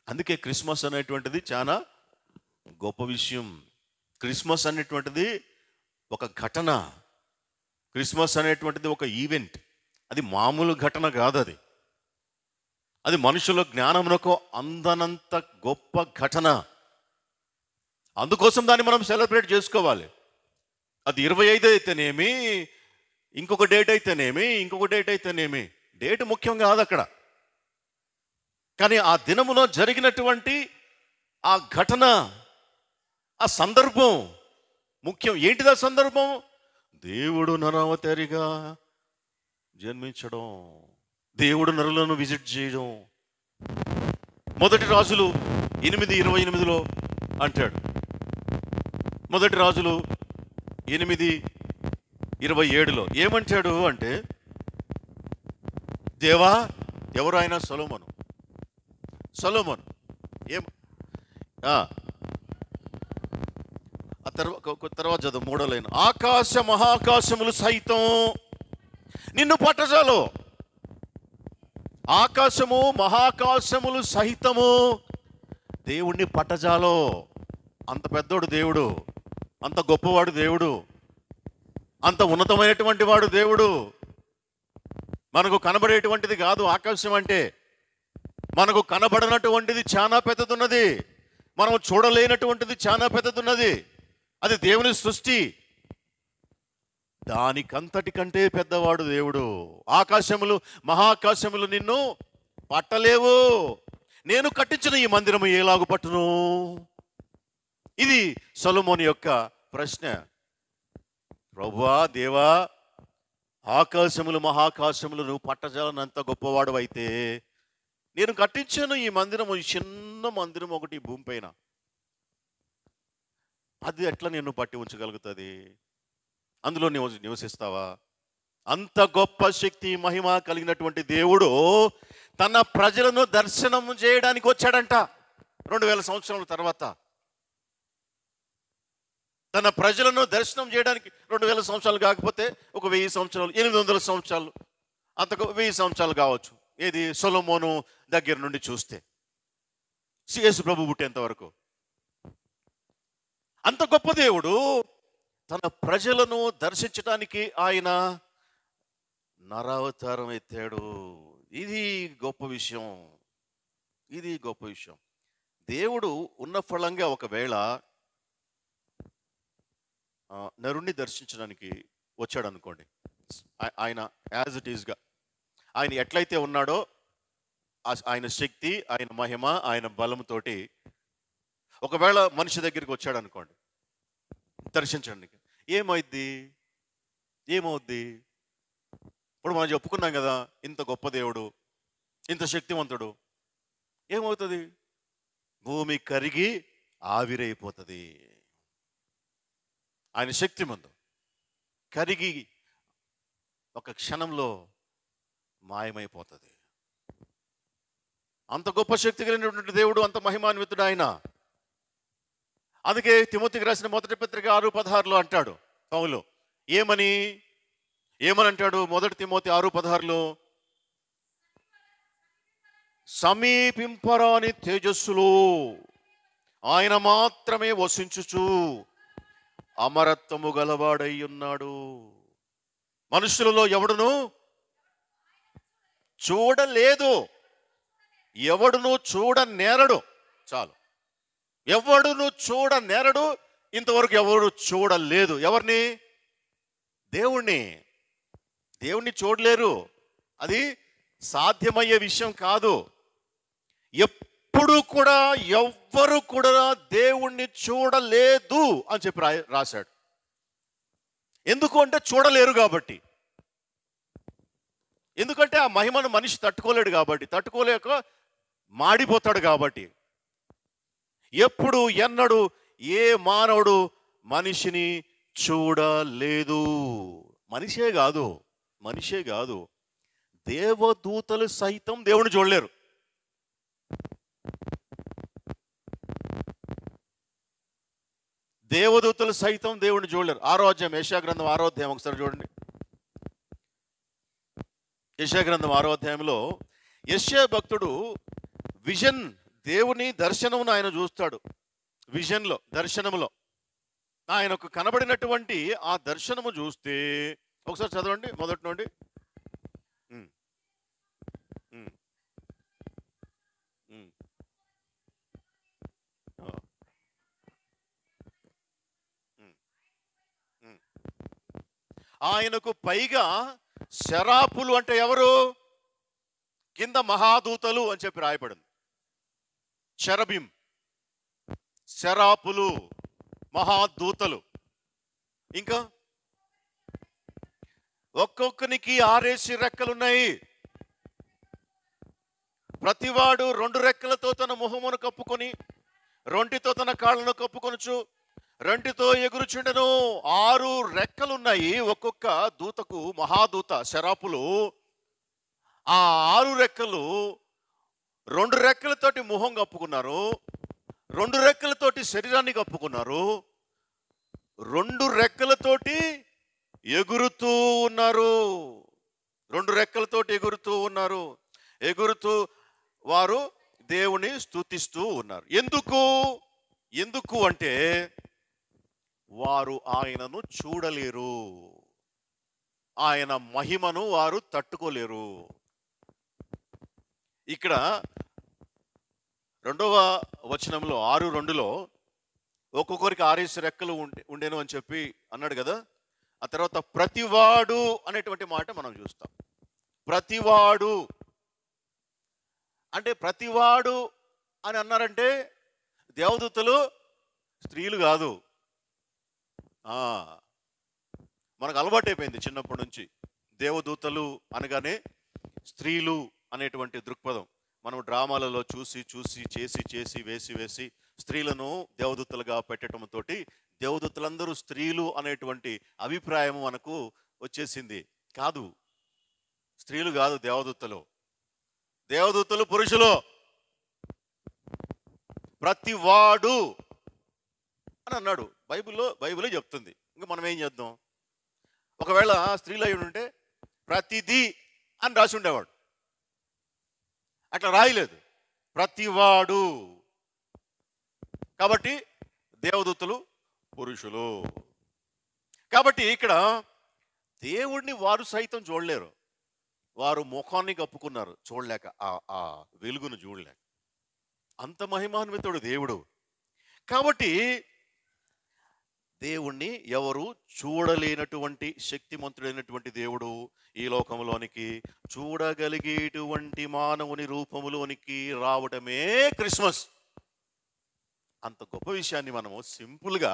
అందుకే క్రిస్మస్ అనేటువంటిది చాలా గొప్ప విషయం. క్రిస్మస్ అనేటువంటిది ఒక ఘటన, క్రిస్మస్ అనేటువంటిది ఒక ఈవెంట్. అది మామూలు ఘటన కాదు, అది మనుషుల జ్ఞానమునకు అందనంత గొప్ప ఘటన. అందుకోసం దాన్ని మనం సెలబ్రేట్ చేసుకోవాలి. అది 25 అయితేనేమి, ఇంకొక డేట్ అయితేనేమి, డేట్ ముఖ్యం కాదు అక్కడ. కానీ ఆ దినములో జరిగినటువంటి ఆ ఘటన, ఆ సందర్భం ముఖ్యం. ఏంటిది ఆ సందర్భం? దేవుడు నరావతారిగా జన్మించడం, దేవుడు నరులను విజిట్ చేయడం. మొదటి రాజులు 8:28లో అంటాడు. మొదటి రాజులు 8:27లో ఏమంటాడు అంటే, దేవా, ఎవరు ఆయన? సొలొమోను ఏం తర్వాత చదువు 3వ లైన్. ఆకాశ మహాకాశములు సైతం నిన్ను పట్టజాలు. ఆకాశము మహాకాశములు సహితము దేవుణ్ణి పట్టజాలో. అంత పెద్దోడు దేవుడు, అంత గొప్పవాడు దేవుడు, అంత ఉన్నతమైనటువంటి వాడు దేవుడు. మనకు కనబడేటువంటిది కాదు ఆకాశం అంటే. మనకు కనబడనటువంటిది చాలా పెద్దదున్నది, మనం చూడలేనటువంటిది చాలా పెద్దదున్నది. అది దేవుని సృష్టి. దానికంతటి కంటే పెద్దవాడు దేవుడు. ఆకాశములు, మహాకాశములు నిన్ను పట్టలేవు. నేను కట్టించిన ఈ మందిరము ఎలాగు పట్టును? ఇది సొలొమోను యొక్క ప్రశ్న. ప్రభువా, దేవా, ఆకాశములు, మహాకాశములు నువ్వు పట్టజాలనంత గొప్పవాడు అయితే నేను కట్టించాను ఈ మందిరము, ఈ చిన్న మందిరం ఒకటి భూమి పైన, అది ఎట్లా నేను పట్టి ఉంచగలుగుతుంది? అందులో నివసిస్తావా? అంత గొప్ప శక్తి, మహిమ కలిగినటువంటి దేవుడు తన ప్రజలను దర్శనం చేయడానికి వచ్చాడంట 2000 సంవత్సరాల తర్వాత. తన ప్రజలను దర్శనం చేయడానికి 2000 సంవత్సరాలు కాకపోతే ఒక 1000 సంవత్సరాలు, 800 సంవత్సరాలు, అంతకు 1000 సంవత్సరాలు కావచ్చు. ఏది సొలొమోను దగ్గర నుండి చూస్తే యేసు ప్రభు పుట్టేంత వరకు. అంత గొప్ప దేవుడు తన ప్రజలను దర్శించడానికి ఆయన నరావతారం ఎత్తాడు. ఇది గొప్ప విషయం, ఇది గొప్ప విషయం. దేవుడు ఉన్న ఫలంగా ఒకవేళ నరుణ్ణి దర్శించడానికి వచ్చాడు అనుకోండి, ఆయన యాజ్ ఇట్ ఈస్గా, ఆయన ఎట్లయితే ఉన్నాడో ఆయన శక్తి, ఆయన మహిమ, ఆయన బలంతోటి ఒకవేళ మనిషి దగ్గరికి వచ్చాడు అనుకోండి దర్శించడానికి, ఏమవుద్ది? ఇప్పుడు మనం చెప్పుకున్నాం కదా, ఇంత గొప్ప దేవుడు, ఇంత శక్తివంతుడు. ఏమవుతుంది? భూమి కరిగి ఆవిరైపోతుంది. ఆయన శక్తి ముందు కరిగి ఒక క్షణంలో మాయమైపోతుంది. అంత గొప్ప శక్తి కలిగినటువంటి దేవుడు, అంత మహిమాన్వితుడు ఆయన. అందుకే తిమోతికి రాసిన మొదటి పత్రిక 6:16 అంటాడు పౌలు. ఏమని అంటాడు? మొదటి తిమోతి 6:16, సమీపింపరాని తేజస్సులో ఆయన మాత్రమే వసించుచు అమరత్వము గలవాడై ఉన్నాడు. మనుషులలో ఎవడును చూడలేదు, ఎవడును చూడనేరడు. చాలు, ఎవడును చూడనేరడు. ఇంతవరకు ఎవరు చూడలేదు. ఎవరిని? దేవుణ్ణి చూడలేరు. అది సాధ్యమయ్యే విషయం కాదు. ఎప్పుడు కూడా ఎవ్వరు కూడా దేవుణ్ణి చూడలేదు అని చెప్పి రాశాడు. ఎందుకు అంటే చూడలేరు కాబట్టి. ఎందుకంటే ఆ మహిమను మనిషి తట్టుకోలేడు కాబట్టి, తట్టుకోలేక మాడిపోతాడు కాబట్టి. ఎప్పుడు ఎన్నడూ ఏ మానవుడు మనిషిని చూడలేదు. మనిషే కాదు, దేవదూతలు సైతం దేవుని చూడలేరు. దేవదూతలు సైతం దేవుని చూడలేరు. 6వ అధ్యాయం, యెషయా గ్రంథం 6వ అధ్యాయం ఒకసారి చూడండి. యెషయా గ్రంథం 6వ అధ్యాయంలో యెషయా భక్తుడు విజన్, దేవుని దర్శనమును ఆయన చూస్తాడు. విజన్లో, దర్శనములో ఆయనకు కనబడినటువంటి ఆ దర్శనము చూస్తే, ఒకసారి చదవండి మొదటి నుండి. ఆయనకు పైగా శరాపులు అంటే ఎవరు? కింద మహాదూతలు అని చెప్పి రాయబడింది. షరబిం, శరాపులు, మహాదూతలు. ఇంకా ఒక్కొక్కనికి 6 రెక్కలున్నాయి. ప్రతివాడు 2 రెక్కలతో తన ముఖమును కప్పుకొని, 2తో తన కాళ్ళను కప్పుకొనుచు, 2తో ఎగురుచుండెను. 6 రెక్కలున్నాయి ఒక్కొక్క దూతకు, మహాదూత శరాపులు. ఆ 6 రెక్కలు 2 రెక్కలతోటి ముఖం కప్పుకున్నారు, 2 రెక్కలతోటి శరీరాన్ని కప్పుకున్నారు, 2 రెక్కలతోటి ఎగురుతూ ఉన్నారు. 2 రెక్కలతోటి ఎగురుతూ ఉన్నారు. ఎగురుతూ వారు దేవుని స్తుతిస్తూ ఉన్నారు. ఎందుకు ఎందుకు అంటే వారు ఆయనను చూడలేరు, ఆయన మహిమను వారు తట్టుకోలేరు. ఇక్కడ 2వ వచనంలో 6:2లో ఒక్కొక్కరికి 6 రెక్కలు ఉండేను అని చెప్పి అన్నాడు కదా. ఆ తర్వాత ప్రతివాడు అనేటువంటి మాట మనం చూస్తాం. ప్రతివాడు అంటే ప్రతివాడు అని అన్నారంటే దేవదూతలు స్త్రీలు కాదు. మనకు అలవాటైపోయింది చిన్నప్పటి నుంచి దేవదూతలు అనగానే స్త్రీలు అనేటువంటి దృక్పథం. మనం డ్రామాలలో చూసి చూసి చేసి చేసి వేసి వేసి స్త్రీలను దేవదూతలుగా పెట్టడంతో దేవదూతలందరూ స్త్రీలు అనేటువంటి అభిప్రాయం మనకు వచ్చేసింది. కాదు, స్త్రీలు కాదు దేవదూతలు. దేవదూతలు పురుషులు. ప్రతివాడు అని అన్నాడు. బైబిలే చెప్తుంది. ఇంకా మనం ఏం చేద్దాం? ఒకవేళ స్త్రీలు అయి ఉంటే ప్రతిదీ అని రాసి ఉండేవాడు. అట్లా రాయలేదు, ప్రతివాడు. కాబట్టి దేవదూతలు పురుషులు. కాబట్టి ఇక్కడ దేవుడిని వారు సైతం చూడలేరు. వారు ముఖాన్ని కప్పుకున్నారు చూడలేక, ఆ వెలుగును చూడలేక. అంత మహిమాన్వితుడు దేవుడు. కాబట్టి దేవుణ్ణి ఎవరు చూడలేనటువంటి శక్తిమంతుడైనటువంటి దేవుడు ఈ లోకంలోనికి చూడగలిగేటువంటి మానవుని రూపంలోనికి రావడమే క్రిస్మస్. అంత గొప్ప విషయాన్ని మనము సింపుల్గా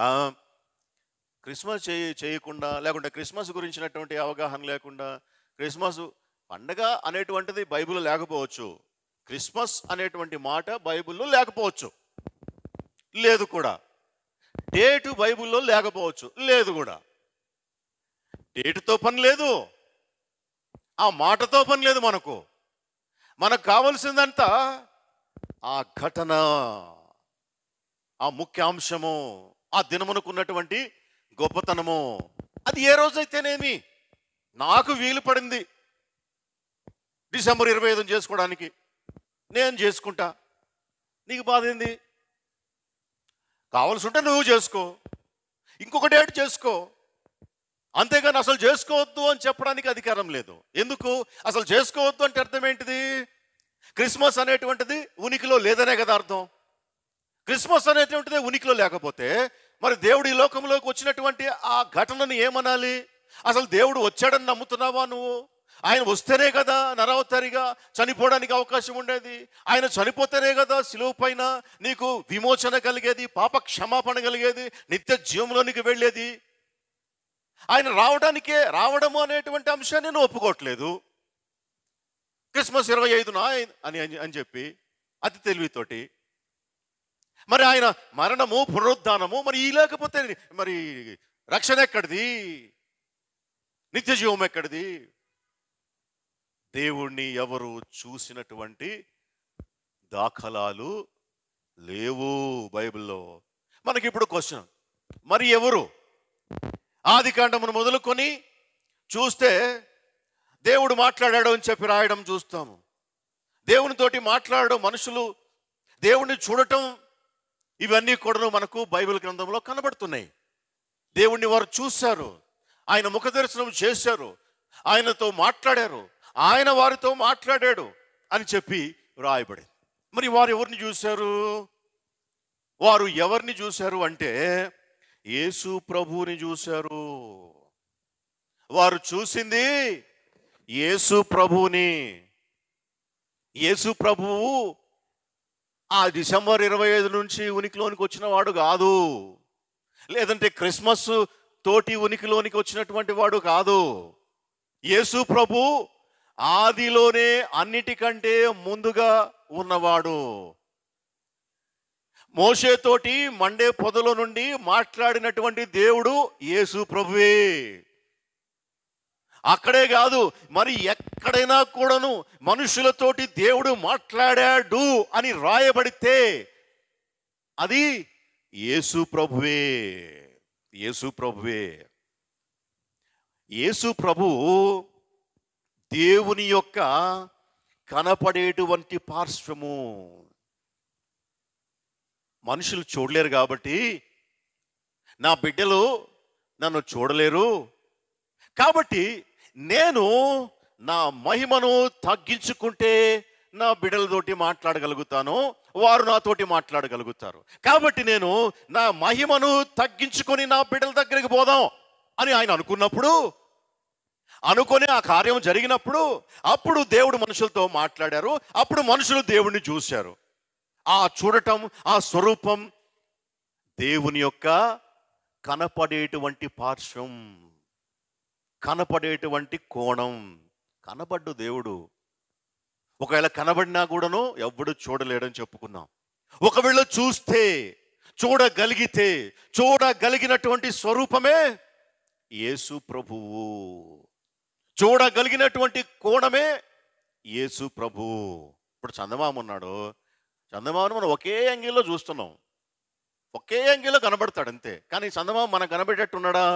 క్రిస్మస్ చేయకుండా, లేకుంటే క్రిస్మస్ గురించినటువంటి అవగాహన లేకుండా, క్రిస్మస్ పండగ అనేటువంటిది బైబిల్లో లేకపోవచ్చు, క్రిస్మస్ అనేటువంటి మాట బైబిల్లో లేకపోవచ్చు, లేదు కూడా. డేటు బైబిల్లో లేకపోవచ్చు, లేదు కూడా. డేటుతో పని లేదు, ఆ మాటతో పని లేదు. మనకు కావలసిందంతా ఆ ఘటన, ఆ ముఖ్యాంశము, ఆ దినమునకున్నటువంటి గొప్పతనము. అది ఏ రోజైతేనేమి, నాకు వీలు పడింది డిసెంబర్ 25 చేసుకోవడానికి, నేను చేసుకుంటా. నీకు బాధ ఏంది? కావాల్సి ఉంటే నువ్వు చేసుకో, ఇంకొక డేట్ చేసుకో. అంతేగాని అసలు చేసుకోవద్దు అని చెప్పడానికి అధికారం లేదు. ఎందుకు? అసలు చేసుకోవద్దు అంటే అర్థం ఏంటిది? క్రిస్మస్ అనేటువంటిది ఉనికిలో లేదనే కదా అర్థం. క్రిస్మస్ అనేటువంటిది ఉనికిలో లేకపోతే మరి దేవుడు ఈ లోకంలోకి వచ్చినటువంటి ఆ ఘటనను ఏమనాలి? అసలు దేవుడు వచ్చాడని నమ్ముతున్నావా నువ్వు? ఆయన వస్తేనే కదా నరవతారిగా చనిపోవడానికి అవకాశం ఉండేది. ఆయన చనిపోతేనే కదా సిలువ పైన నీకు విమోచన కలిగేది, పాప క్షమాపణ కలిగేది, నిత్య జీవంలోనికి వెళ్ళేది. ఆయన రావడము అనేటువంటి అంశాన్ని నేను ఒప్పుకోవట్లేదు. క్రిస్మస్ 25 అని చెప్పి అతి తెలివితోటి మరి ఆయన మరణము పునరుద్ధానము మరి ఈ లేకపోతే మరి రక్షణ ఎక్కడిది? నిత్య జీవం ఎక్కడిది? దేవుణ్ణి ఎవరు చూసినటువంటి దాఖలాలు లేవు బైబిల్లో. మనకి ఇప్పుడు క్వశ్చన్, మరి ఎవరు? ఆదికాండమును మొదలుకొని చూస్తే దేవుడు మాట్లాడాడు అని చెప్పి రాయడం చూస్తాము. దేవునితోటి మాట్లాడడం, మనుషులు దేవుణ్ణి చూడటం, ఇవన్నీ కూడా మనకు బైబిల్ గ్రంథంలో కనబడుతున్నాయి. దేవుణ్ణి వారు చూశారు, ఆయన ముఖ దర్శనం చేశారు, ఆయనతో మాట్లాడారు, ఆయన వారితో మాట్లాడాడు అని చెప్పి రాయబడి. మరి వారు ఎవరిని చూశారు? వారు ఎవరిని చూశారు అంటే యేసు ప్రభువుని చూశారు. వారు చూసింది యేసు ప్రభువుని. యేసు ప్రభువు ఆ డిసెంబర్ 25 నుంచి ఉనికిలోనికి వచ్చిన వాడు కాదు, లేదంటే క్రిస్మస్ తోటి ఉనికిలోనికి వచ్చినటువంటి వాడు కాదు. యేసు ప్రభు ఆదిలోనే అన్నిటికంటే ముందుగా ఉన్నవాడు. మోషేతోటి మండే పొదలో నుండి మాట్లాడినటువంటి దేవుడు యేసు ప్రభువే. అక్కడే కాదు, మరి ఎక్కడైనా కూడాను మనుషులతోటి దేవుడు మాట్లాడాడు అని రాయబడితే అది యేసు ప్రభువే. యేసు ప్రభువే. యేసు ప్రభువు దేవుని యొక్క కనపడేటువంటి పార్శ్వము. మనుషులు చూడలేరు కాబట్టి, నా బిడ్డలు నన్ను చూడలేరు కాబట్టి నేను నా మహిమను తగ్గించుకుంటే నా బిడ్డలతోటి మాట్లాడగలుగుతాను, వారు నాతోటి మాట్లాడగలుగుతారు. కాబట్టి నేను నా మహిమను తగ్గించుకొని నా బిడ్డల దగ్గరికి పోదాం అని ఆయన అనుకున్నప్పుడు, అనుకొని ఆ కార్యం జరిగినప్పుడు, అప్పుడు దేవుడు మనుషులతో మాట్లాడారు. అప్పుడు మనుషులు దేవుణ్ణి చూశారు. ఆ చూడటం, ఆ స్వరూపం దేవుని యొక్క కనపడేటువంటి పార్శ్వం, కనపడేటువంటి కోణం. కనపడ్డు దేవుడు. ఒకవేళ కనబడినా కూడాను ఎవ్వడు చూడలేడని చెప్పుకున్నాం. ఒకవేళ చూస్తే, చూడగలిగితే, చూడగలిగినటువంటి స్వరూపమే యేసు ప్రభువు, చూడగలిగినటువంటి కోణమే యేసు ప్రభువు. ఇప్పుడు చందమామ ఉన్నాడు, చందమామను మనం ఒకే యాంగిల్లో చూస్తున్నాం, ఒకే యాంగిల్లో కనబడతాడు అంతే. కానీ చందమామ మనకు కనబడేటట్టు ఉన్నాడా?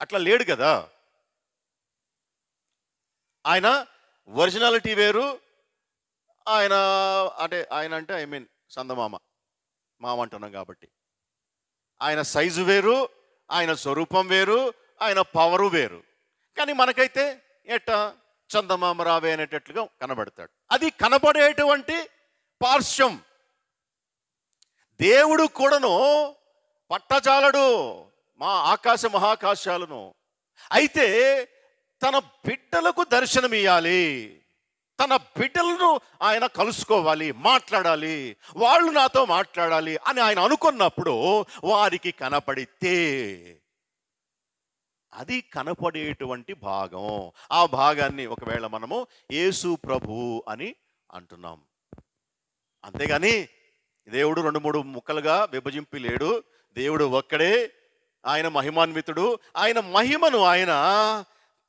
అట్లా లేడు కదా. ఆయన ఒరిజినాలిటీ వేరు, ఆయన అంటే ఐ మీన్ చందమామ, మామ అంటున్నాం కాబట్టి, ఆయన సైజు వేరు, ఆయన స్వరూపం వేరు, ఆయన పవరు వేరు. కానీ మనకైతే ఎట్టా చందమామ రావే అనేటట్లుగా కనబడతాడు. అది కనబడేటువంటి పార్శ్వం. దేవుడు కూడాను పట్టజాలడు మా ఆకాశ మహాకాశాలను. అయితే తన బిడ్డలకు దర్శనమియ్యాలి, తన బిడ్డలను ఆయన కలుసుకోవాలి, మాట్లాడాలి, వాళ్ళు నాతో మాట్లాడాలి అని ఆయన అనుకున్నప్పుడు వారికి కనపడితే అది కనపడేటువంటి భాగం. ఆ భాగాన్ని ఒకవేళ మనము యేసు ప్రభువు అని అంటున్నాం. అంతేగాని దేవుడు 2-3 ముక్కలుగా విభజింపి లేడు. దేవుడు ఒక్కడే, ఆయన మహిమాన్వితుడు. ఆయన మహిమను ఆయన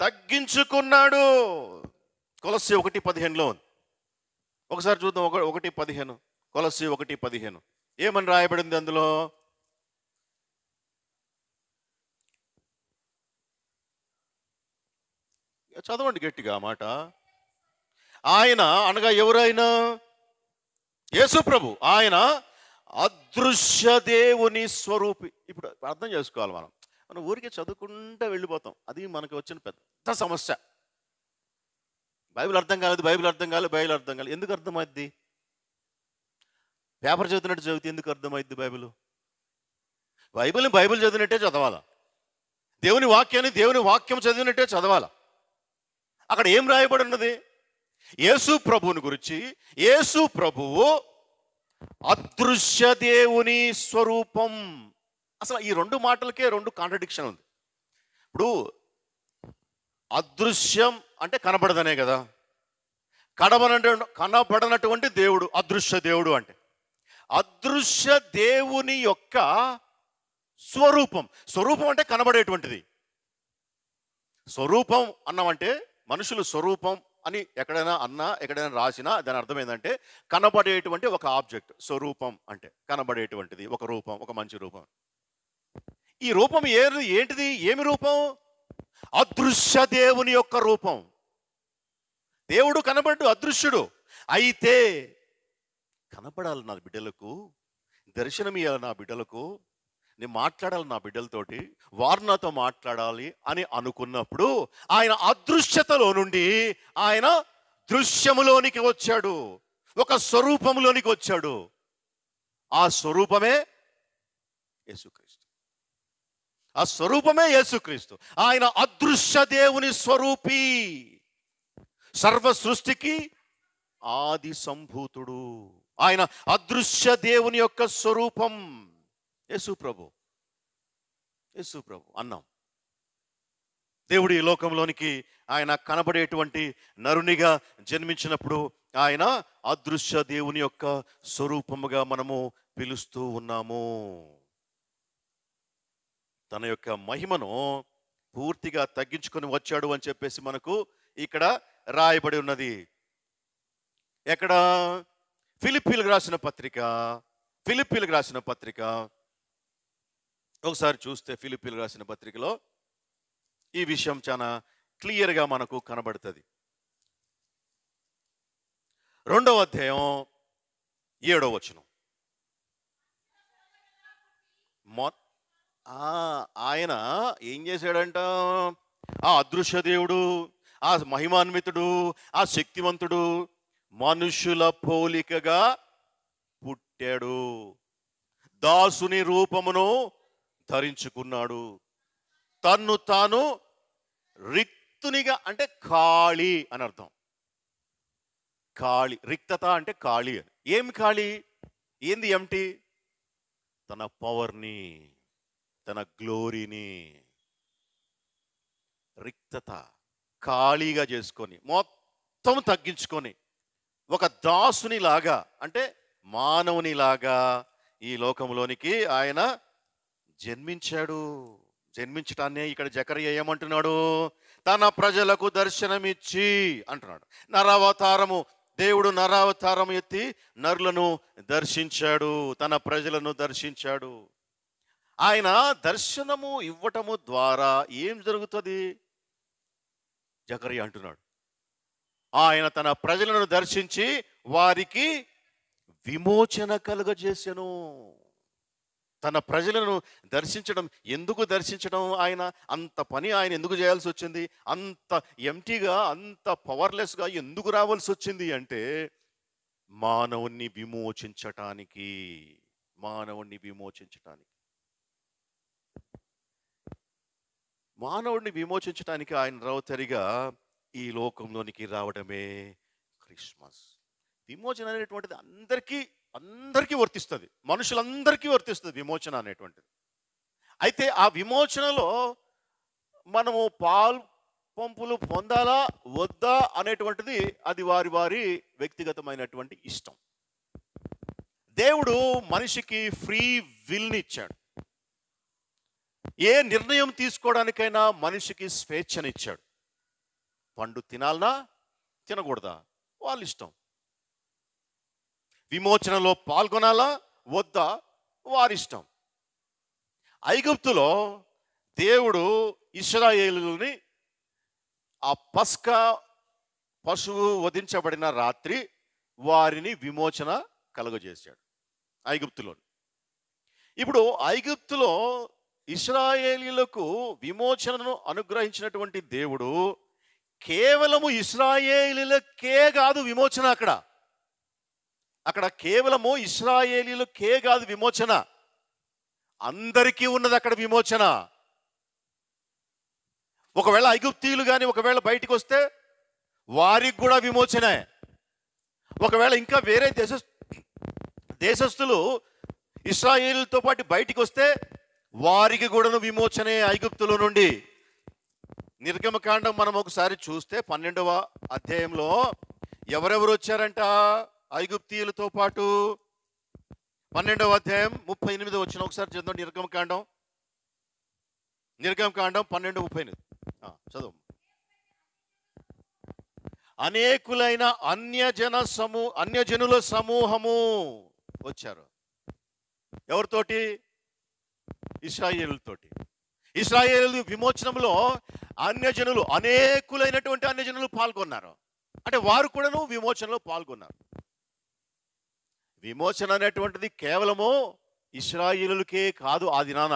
తగ్గించుకున్నాడు. కొలస్సీ 1:15లో ఒకసారి చూద్దాం. 1:15, కొలస్సీ 1:15 ఏమని రాయబడింది అందులో? చదవండి గట్టిగా ఆ మాట. ఆయన అనగా ఎవరైనా? యేసు ప్రభు. ఆయన అదృశ్య దేవుని స్వరూపి. ఇప్పుడు అర్థం చేసుకోవాలి, మనం ఊరికే చదువుకుంటూ వెళ్ళిపోతాం. అది మనకు వచ్చిన పెద్ద సమస్య. బైబిల్ అర్థం కాలేదు, బైబిల్ అర్థం కాలేదు, బైబిల్ అర్థం కాలేదు. ఎందుకు అర్థమైద్ది? పేపర్ చదివినట్టు చదివితే ఎందుకు అర్థమైద్ది బైబిల్? బైబిల్ చదివినట్టే చదవాలా, దేవుని వాక్యం చదివినట్టే చదవాలా. అక్కడ ఏం రాయబడి ఉన్నది? యేసు ప్రభువుని గురించి. యేసు ప్రభువు అదృశ్య దేవుని స్వరూపం. అసలు ఈ 2 మాటలకే 2 కాంట్రడిక్షన్ ఉంది. ఇప్పుడు అదృశ్యం అంటే కనబడదనే కదా, కనబడనటువంటి దేవుడు అదృశ్య దేవుడు అంటే. అదృశ్య దేవుని యొక్క స్వరూపం. స్వరూపం అంటే కనబడేటువంటిది. స్వరూపం అన్నామంటే, మనుషులు స్వరూపం అని ఎక్కడైనా ఎక్కడైనా రాసినా దాని అర్థం ఏంటంటే కనబడేటువంటి ఒక ఆబ్జెక్ట్. స్వరూపం అంటే కనబడేటువంటిది, ఒక రూపం, ఒక మంచి రూపం. ఈ రూపం ఏంటిది? ఏమి రూపం? అదృశ్య దేవుని యొక్క రూపం. దేవుడు కనబడ్డు, అదృశ్యుడు. అయితే కనపడాలి నా బిడ్డలకు, దర్శనమియ్యాలి నా బిడ్డలకు, నేను మాట్లాడాలి నా బిడ్డలతోటి, వారు నాతో మాట్లాడాలి అని అనుకున్నప్పుడు ఆయన అదృశ్యతలో నుండి ఆయన దృశ్యములోనికి వచ్చాడు, ఒక స్వరూపములోనికి వచ్చాడు. ఆ స్వరూపమే యేసుక్రీస్తు. ఆ స్వరూపమే యేసుక్రీస్తు. ఆయన అదృశ్య దేవుని స్వరూపి, సర్వ సృష్టికి ఆది సంభూతుడు. ఆయన అదృశ్య దేవుని యొక్క స్వరూపం యేసు ప్రభు. యేసు ప్రభు అన్నాం. దేవుడు ఈ లోకంలోనికి ఆయన కనబడేటువంటి నరునిగా జన్మించినప్పుడు ఆయన అదృశ్య దేవుని యొక్క స్వరూపముగా మనము పిలుస్తూ ఉన్నాము. తన యొక్క మహిమను పూర్తిగా తగ్గించుకొని వచ్చాడు అని చెప్పేసి మనకు ఇక్కడ రాయబడి ఉన్నది. ఎక్కడ? ఫిలిప్పీలకు రాసిన పత్రిక ఒకసారి చూస్తే ఫిలిప్పీలకు రాసిన పత్రికలో ఈ విషయం చాలా క్లియర్గా మనకు కనబడుతుంది. 2వ అధ్యాయం 7వ వచనం. మొ ఆయన ఏం చేశాడంట? ఆ అదృశ్య దేవుడు, ఆ మహిమాన్వితుడు, ఆ శక్తివంతుడు మనుషుల పోలికగా పుట్టాడు, దాసుని రూపమును ధరించుకున్నాడు, తన్ను తాను రిక్తునిగా, అంటే ఖాళీ అని అర్థం. ఖాళీ, రిక్తత అంటే ఖాళీ అని. ఏం ఖాళీ? ఏంది ఎంటీ? తన పవర్ని, తన గ్లోరీని, రిక్తత ఖాళీగా చేసుకొని, మొత్తం తగ్గించుకొని, ఒక దాసునిలాగా, అంటే మానవునిలాగా ఈ లోకంలోనికి ఆయన జన్మించాడు. జన్మించటాన్ని ఇక్కడ జకరియా ఏమంటున్నాడు? తన ప్రజలకు దర్శనమిచ్చి అంటున్నాడు. నరావతారము, దేవుడు నరావతారం ఎత్తి నరులను దర్శించాడు, తన ప్రజలను దర్శించాడు. ఆయన దర్శనము ఇవ్వటము ద్వారా ఏం జరుగుతుంది? జకరియా అంటున్నాడు, ఆయన తన ప్రజలను దర్శించి వారికి విమోచన కలుగజేసెను. తన ప్రజలను దర్శించడం, ఎందుకు దర్శించడం? ఆయన అంత పని ఆయన ఎందుకు చేయాల్సి వచ్చింది? అంత ఎంటీగా, అంత పవర్లెస్గా ఎందుకు రావాల్సి వచ్చింది అంటే మానవుణ్ణి విమోచించటానికి. మానవుణ్ణి విమోచించటానికి, మానవుడిని విమోచించడానికి ఆయన రౌతరిగా ఈ లోకంలోనికి రావడమే క్రిస్మస్. విమోచన అనేటువంటిది అందరికీ వర్తిస్తుంది, మనుషులందరికీ వర్తిస్తుంది విమోచన అనేటువంటిది. అయితే ఆ విమోచనలో మనము పాలు పంపులు పొందాలా వద్దా అనేటువంటిది అది వారి వారి వ్యక్తిగతమైనటువంటి ఇష్టం. దేవుడు మనిషికి ఫ్రీ విల్ని ఇచ్చాడు. ఏ నిర్ణయం తీసుకోవడానికైనా మనిషికి స్వేచ్ఛనిచ్చాడు. పండు తినాలనా తినకూడదా వాళ్ళ ఇష్టం. విమోచనలో పాల్గొనాలా వద్దా వారిష్టం. ఐగుప్తులో దేవుడు ఇశ్రాయేలుని ఆ పస్కా పశువు వధించబడిన రాత్రి వారిని విమోచన కలుగజేశాడు ఐగుప్తులో. ఇప్పుడు ఐగుప్తులో ఇశ్రాయేలీలకు విమోచనను అనుగ్రహించినటువంటి దేవుడు కేవలము ఇశ్రాయేలీలకే కాదు విమోచన, అక్కడ కేవలము ఇశ్రాయేలీలకే కాదు విమోచన, అందరికీ ఉన్నది అక్కడ విమోచన. ఒకవేళ ఐగుప్తీయులు కానీ ఒకవేళ బయటికి వస్తే వారికి కూడా విమోచనే. ఒకవేళ ఇంకా వేరే దేశస్థులు ఇశ్రాయేలుతో పాటు బయటికి వస్తే వారికి కూడాను విమోచనే ఐగుప్తుల నుండి. నిర్గమకాండం మనం ఒకసారి చూస్తే 12వ అధ్యాయంలో ఎవరెవరు వచ్చారంట ఐగుప్తీయులతో పాటు? 12వ అధ్యాయం 38వ వచనం ఒకసారి చదువు. నిర్గమకాండం 12:38 చదువు. అనేకులైన అన్యజనుల సమూహము వచ్చారు. ఎవరితోటి? ఇశ్రాయేలుతోటి. ఇశ్రాయేలు విమోచనంలో అన్యజనులు, అనేకులైనటువంటి అన్యజనులు పాల్గొన్నారు. అంటే వారు కూడాను విమోచనలో పాల్గొన్నారు. విమోచన అనేటువంటిది కేవలము ఇశ్రాయేలుకే కాదు. ఆ దినాన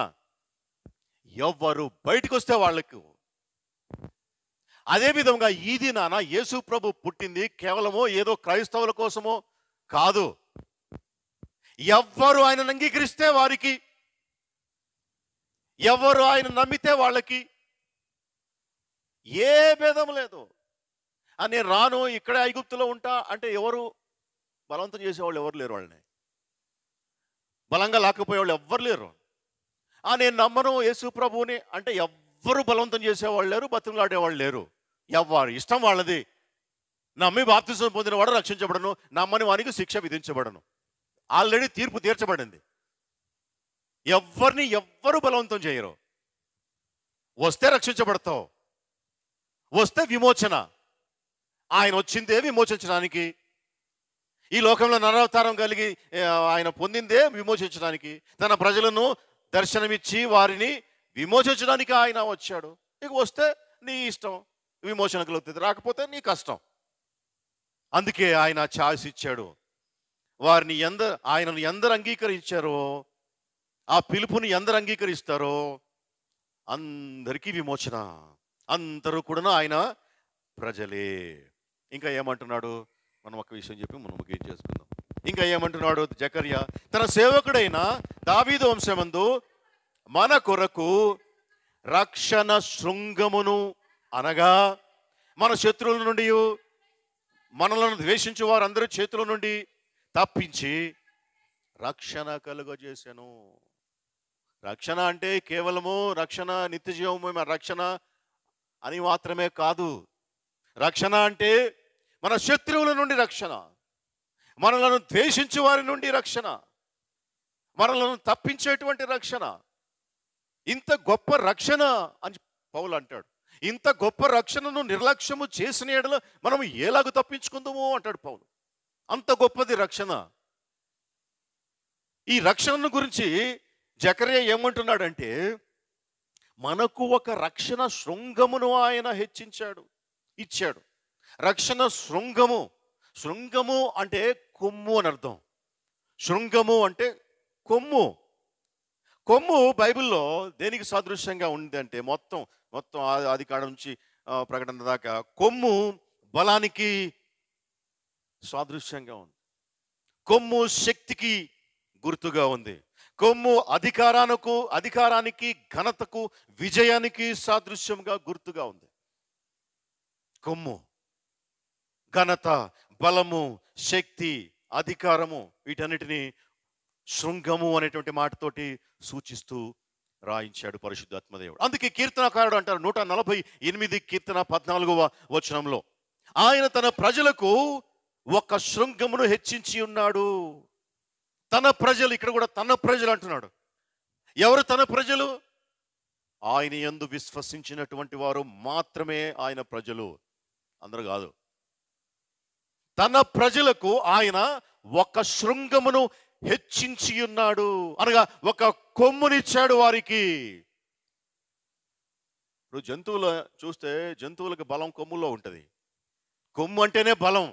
ఎవ్వరు బయటకు వస్తే వాళ్ళకు. అదేవిధంగా ఈ దినాన యేసు ప్రభు పుట్టింది కేవలము ఏదో క్రైస్తవుల కోసమో కాదు. ఎవ్వరు ఆయనను అంగీకరిస్తే వారికి, ఎవరు ఆయన నమ్మితే వాళ్ళకి ఏ భేదం లేదు. నేను రాను, ఇక్కడే ఐగుప్తులో ఉంటా అంటే ఎవరు బలవంతం చేసేవాళ్ళు ఎవరు లేరు. వాళ్ళని బలంగా లాక్కపోయేవాళ్ళు ఎవ్వరు లేరు. నేను నమ్మను యేసు ప్రభువుని అంటే ఎవ్వరు బలవంతం చేసేవాళ్ళు లేరు, బతుకులాడేవాళ్ళు లేరు. ఎవరు ఇష్టం వాళ్ళది. నమ్మి బాప్తిసం పొందినవాడు రక్షించబడను, నమ్మని వానికి శిక్ష విధించబడను. ఆల్రెడీ తీర్పు తీర్చబడింది. ఎవ్వరు బలవంతం చేయరు. వస్తే రక్షించబడతావు, వస్తే విమోచన. ఆయన వచ్చిందే విమోచించడానికి. ఈ లోకంలో నరావతారం కలిగి ఆయన పొందిందే విమోచించడానికి. తన ప్రజలను దర్శనమిచ్చి వారిని విమోచించడానికి ఆయన వచ్చాడు. ఇక వస్తే నీ ఇష్టం, విమోచన కలుగుతుంది. రాకపోతే నీ కష్టం. అందుకే ఆయన ఛాయిస్ ఇచ్చాడు. వారిని ఆయనను ఎందరు అంగీకరించారో, ఆ పిలుపుని ఎందరు అంగీకరిస్తారో అందరికీ విమోచన. అందరూ కూడా ఆయన ప్రజలే. ఇంకా ఏమంటున్నాడు? మనం ఒక విషయం చెప్పి మనం ముగించేసుకుందాం. ఇంకా ఏమంటున్నాడు జకర్యా? తన సేవకుడైన దావీదు వంశమందు మన కొరకు రక్షణ శృంగమును, అనగా మన శత్రువుల నుండి, మనలను ద్వేషించు వారందరి చేతుల నుండి తప్పించి రక్షణ కలుగజేశాను. రక్షణ అంటే కేవలము రక్షణ, నిత్య జీవము రక్షణ అని మాత్రమే కాదు. రక్షణ అంటే మన శత్రువుల నుండి రక్షణ, మనలను ద్వేషించే వారి నుండి రక్షణ, మనలను తప్పించేటువంటి రక్షణ. ఇంత గొప్ప రక్షణ అని పౌలు అంటాడు. ఇంత గొప్ప రక్షణను నిర్లక్ష్యము చేసిన యెడల మనం ఎలాగ తప్పించుకుందాము అంటాడు పౌలు. అంత గొప్పది రక్షణ. ఈ రక్షణను గురించి జకర్యా ఏమంటున్నాడంటే, మనకు ఒక రక్షణ శృంగమును ఆయన ఇచ్చాడు. రక్షణ శృంగము. శృంగము అంటే కొమ్ము అని అర్థం. శృంగము అంటే కొమ్ము. కొమ్ము బైబిల్లో దేనికి సాదృశ్యంగా ఉంది అంటే, మొత్తం ఆది కాండం నుంచి ప్రకటన దాకా కొమ్ము బలానికి సాదృశ్యంగా ఉంది. కొమ్ము శక్తికి గుర్తుగా ఉంది. కొమ్ము అధికారానికి, ఘనతకు, విజయానికి సాదృశ్యంగా గుర్తుగా ఉంది. కొమ్ము ఘనత, బలము, శక్తి, అధికారము వీటన్నిటిని శృంగము అనేటువంటి మాటతోటి సూచిస్తూ రాయించాడు పరిశుద్ధాత్మదేవుడు. అందుకే కీర్తనకారుడు అంటారు 148 కీర్తన 14వ వచనంలో, ఆయన తన ప్రజలకు ఒక శృంగమును హెచ్చించి ఉన్నాడు. తన ప్రజలు, ఇక్కడ కూడా తన ప్రజలు అంటున్నాడు. ఎవరు తన ప్రజలు? ఆయన యందు విశ్వసించినటువంటి వారు మాత్రమే ఆయన ప్రజలు, అందరూ కాదు. తన ప్రజలకు ఆయన ఒక శృంగమును హెచ్చించి ఉన్నాడు, అనగా ఒక కొమ్మునిచ్చాడు వారికి. ఇప్పుడు జంతువులు చూస్తే, జంతువులకు బలం కొమ్ములో ఉంటుంది. కొమ్ము అంటేనే బలం,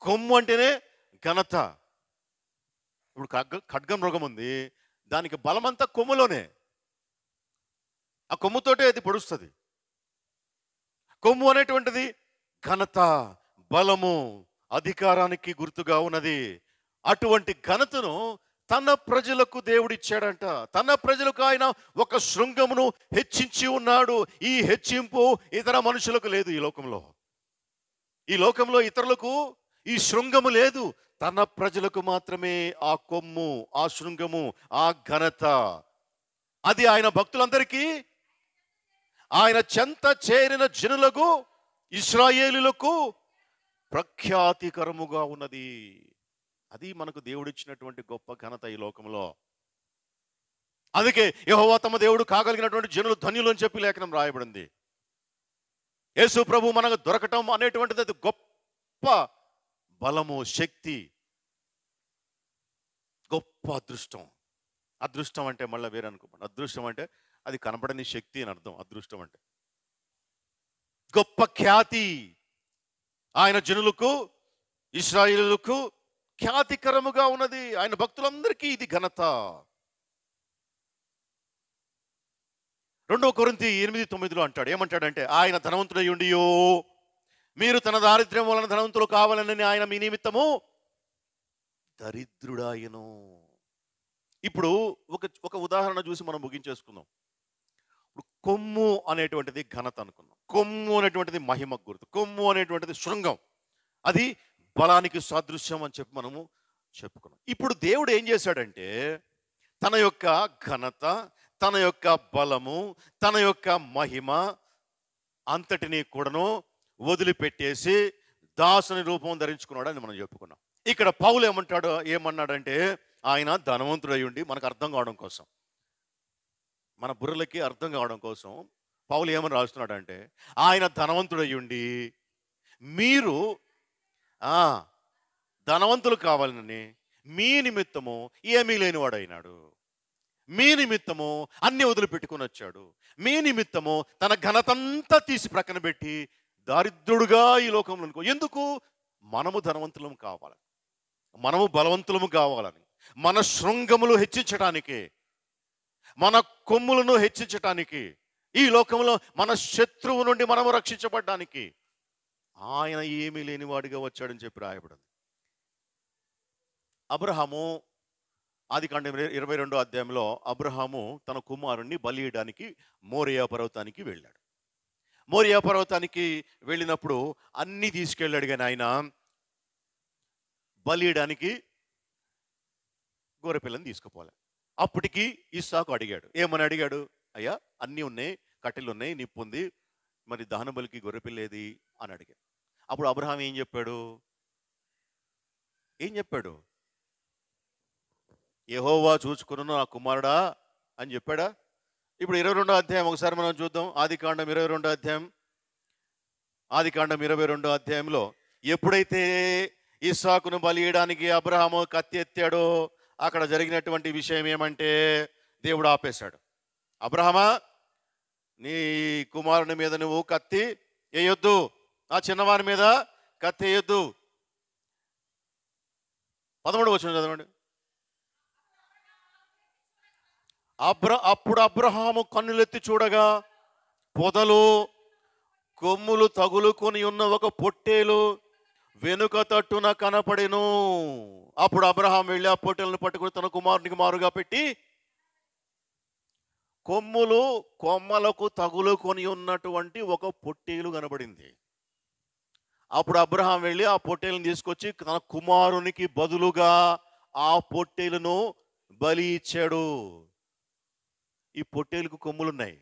కొమ్ము అంటేనే ఘనత. ఇప్పుడు ఖడ్గమృగం ఉంది, దానికి బలమంతా కొమ్ములోనే. ఆ కొమ్ముతోటే అది పొడుస్తుంది. కొమ్ము అనేటువంటిది ఘనత, బలము, అధికారానికి గుర్తుగా ఉన్నది. అటువంటి ఘనతను తన ప్రజలకు దేవుడిచ్చాడంట. తన ప్రజలకు ఆయన ఒక శృంగమును హెచ్చించి ఉన్నాడు. ఈ హెచ్చింపు ఇతర మనుషులకు లేదు. ఈ లోకంలో ఇతరులకు ఈ శృంగము లేదు. తన ప్రజలకు మాత్రమే ఆ కొమ్ము, ఆ శృంగము, ఆ ఘనత. అది ఆయన భక్తులందరికీ, ఆయన చెంత చేరిన జనులకు, ఇశ్రాయేలులకు ప్రఖ్యాతికరముగా ఉన్నది. అది మనకు దేవుడిచ్చినటువంటి గొప్ప ఘనత ఈ లోకంలో. అందుకే యెహోవా తమ దేవుడు కాగలిగినటువంటి జనులు ధన్యులు అని చెప్పి లేఖనం రాయబడింది. యేసు ప్రభు మనకు దొరకటం అనేటువంటిది అది గొప్ప బలము, శక్తి, గొప్ప అదృష్టం. అదృష్టం అంటే మళ్ళీ వేరే అనుకోండి. అదృష్టం అంటే అది కనబడని శక్తి అని అర్థం. అదృష్టం అంటే గొప్ప ఖ్యాతి. ఆయన జనులకు, ఇశ్రాయేలులకు ఖ్యాతికరముగా ఉన్నది. ఆయన భక్తులందరికీ ఇది ఘనత. 2 కొరింథీ 8:9 అంటాడు. ఏమంటాడంటే, ఆయన ధనవంతుడై ఉండియో మీరు తన దారిద్ర్యం వలన ధనవంతులు కావాలని ఆయన మీ నిమిత్తము దరిద్రుడాయను. ఇప్పుడు ఒక ఉదాహరణ చూసి మనం ముగించేసుకుందాం. ఇప్పుడు కొమ్ము అనేటువంటిది ఘనత అనుకున్నాం. కొమ్ము అనేటువంటిది మహిమకు గుర్తు. కొమ్ము అనేటువంటిది శృంగం, అది బలానికి సాదృశ్యం అని చెప్పి మనము చెప్పుకున్నాం. ఇప్పుడు దేవుడు ఏం చేశాడంటే, తన యొక్క ఘనత, తన యొక్క బలము, తన యొక్క మహిమ అంతటినీ కూడాను వదిలిపెట్టేసి దాసుని రూపం ధరించుకున్నాడు అని మనం చెప్పుకున్నాం. ఇక్కడ పౌలు ఏమన్నాడంటే, ఆయన ధనవంతుడై ఉండి, మనకు అర్థం కావడం కోసం, మన బుర్రలకి అర్థం కావడం కోసం పౌలు ఏమని రాస్తున్నాడంటే, ఆయన ధనవంతుడై ఉండి మీరు ధనవంతులు కావాలని మీ నిమిత్తము ఏమీ లేనివాడైనాడు. మీ నిమిత్తము అన్ని వదిలిపెట్టుకుని వచ్చాడు. మీ నిమిత్తము తన ఘనతంతా తీసి ప్రక్కన పెట్టి దారిద్రుడుగా ఈ లోకంలో ఎందుకు? మనము ధనవంతులం కావాలి. మనము బలవంతులము కావాలని, మన శృంగములు హెచ్చించటానికి, మన కొమ్ములను హెచ్చించటానికి, ఈ లోకంలో మన శత్రువు నుండి మనము రక్షించబడ్డానికి ఆయన ఏమీ లేనివాడిగా వచ్చాడని చెప్పి రాయబడింది. అబ్రహాము ఆదికాండం 22వ అధ్యాయంలో అబ్రహాము తన కుమారుణ్ణి బలి ఇయ్యడానికి మోరియా పర్వతానికి వెళ్ళాడు. మోరియా పర్వతానికి వెళ్ళినప్పుడు అన్నీ తీసుకెళ్ళాడు, కానీ ఆయన బలి ఇయ్యడానికి గొర్రెపిల్లని తీసుకుపోలే. అప్పటికి ఇస్సాకు అడిగాడు. ఏమని అడిగాడు? అయ్యా, అన్నీ ఉన్నాయి, కట్టెలు ఉన్నాయి, నిప్పు ఉంది, మరి దహన బలికి గొర్రెపిల్లేది అని అడిగాడు. అప్పుడు అబ్రహాం ఏం చెప్పాడు? యెహోవా చూచుకును నా కుమారుడా అని చెప్పాడా? ఇప్పుడు 22వ అధ్యాయం ఒకసారి మనం చూద్దాం. ఆదికాండం 22వ అధ్యాయంలో ఎప్పుడైతే ఇస్సాకును బలి ఇయ్యడానికి అబ్రహాము కత్తి ఎత్తాడో అక్కడ జరిగినటువంటి విషయం ఏమంటే, దేవుడు ఆపేశాడు. అబ్రహమా, నీ కుమారుని మీద నువ్వు కత్తి వేయొద్దు, ఆ చిన్నవాని మీద కత్తి వేయొద్దు. 13వ వచనం చదవండి. అప్పుడు అబ్రహాము కన్నులెత్తి చూడగా పొదలు కొమ్ములు తగులుకొని ఉన్న ఒక పొట్టేలు వెనుక తట్టున కనపడెను. అప్పుడు అబ్రహాం వెళ్ళి ఆ పొట్టేలను పట్టుకుని తన కుమారునికి మారుగా పెట్టి, కొమ్మలకు తగులుకొని ఉన్నటువంటి ఒక పొట్టేలు కనబడింది. అప్పుడు అబ్రహాం వెళ్ళి ఆ పొట్టేలను తీసుకొచ్చి తన కుమారునికి బదులుగా ఆ పొట్టేలును బలి ఇచ్చాడు. ఈ పొట్టేలుకు కొమ్ములున్నాయి,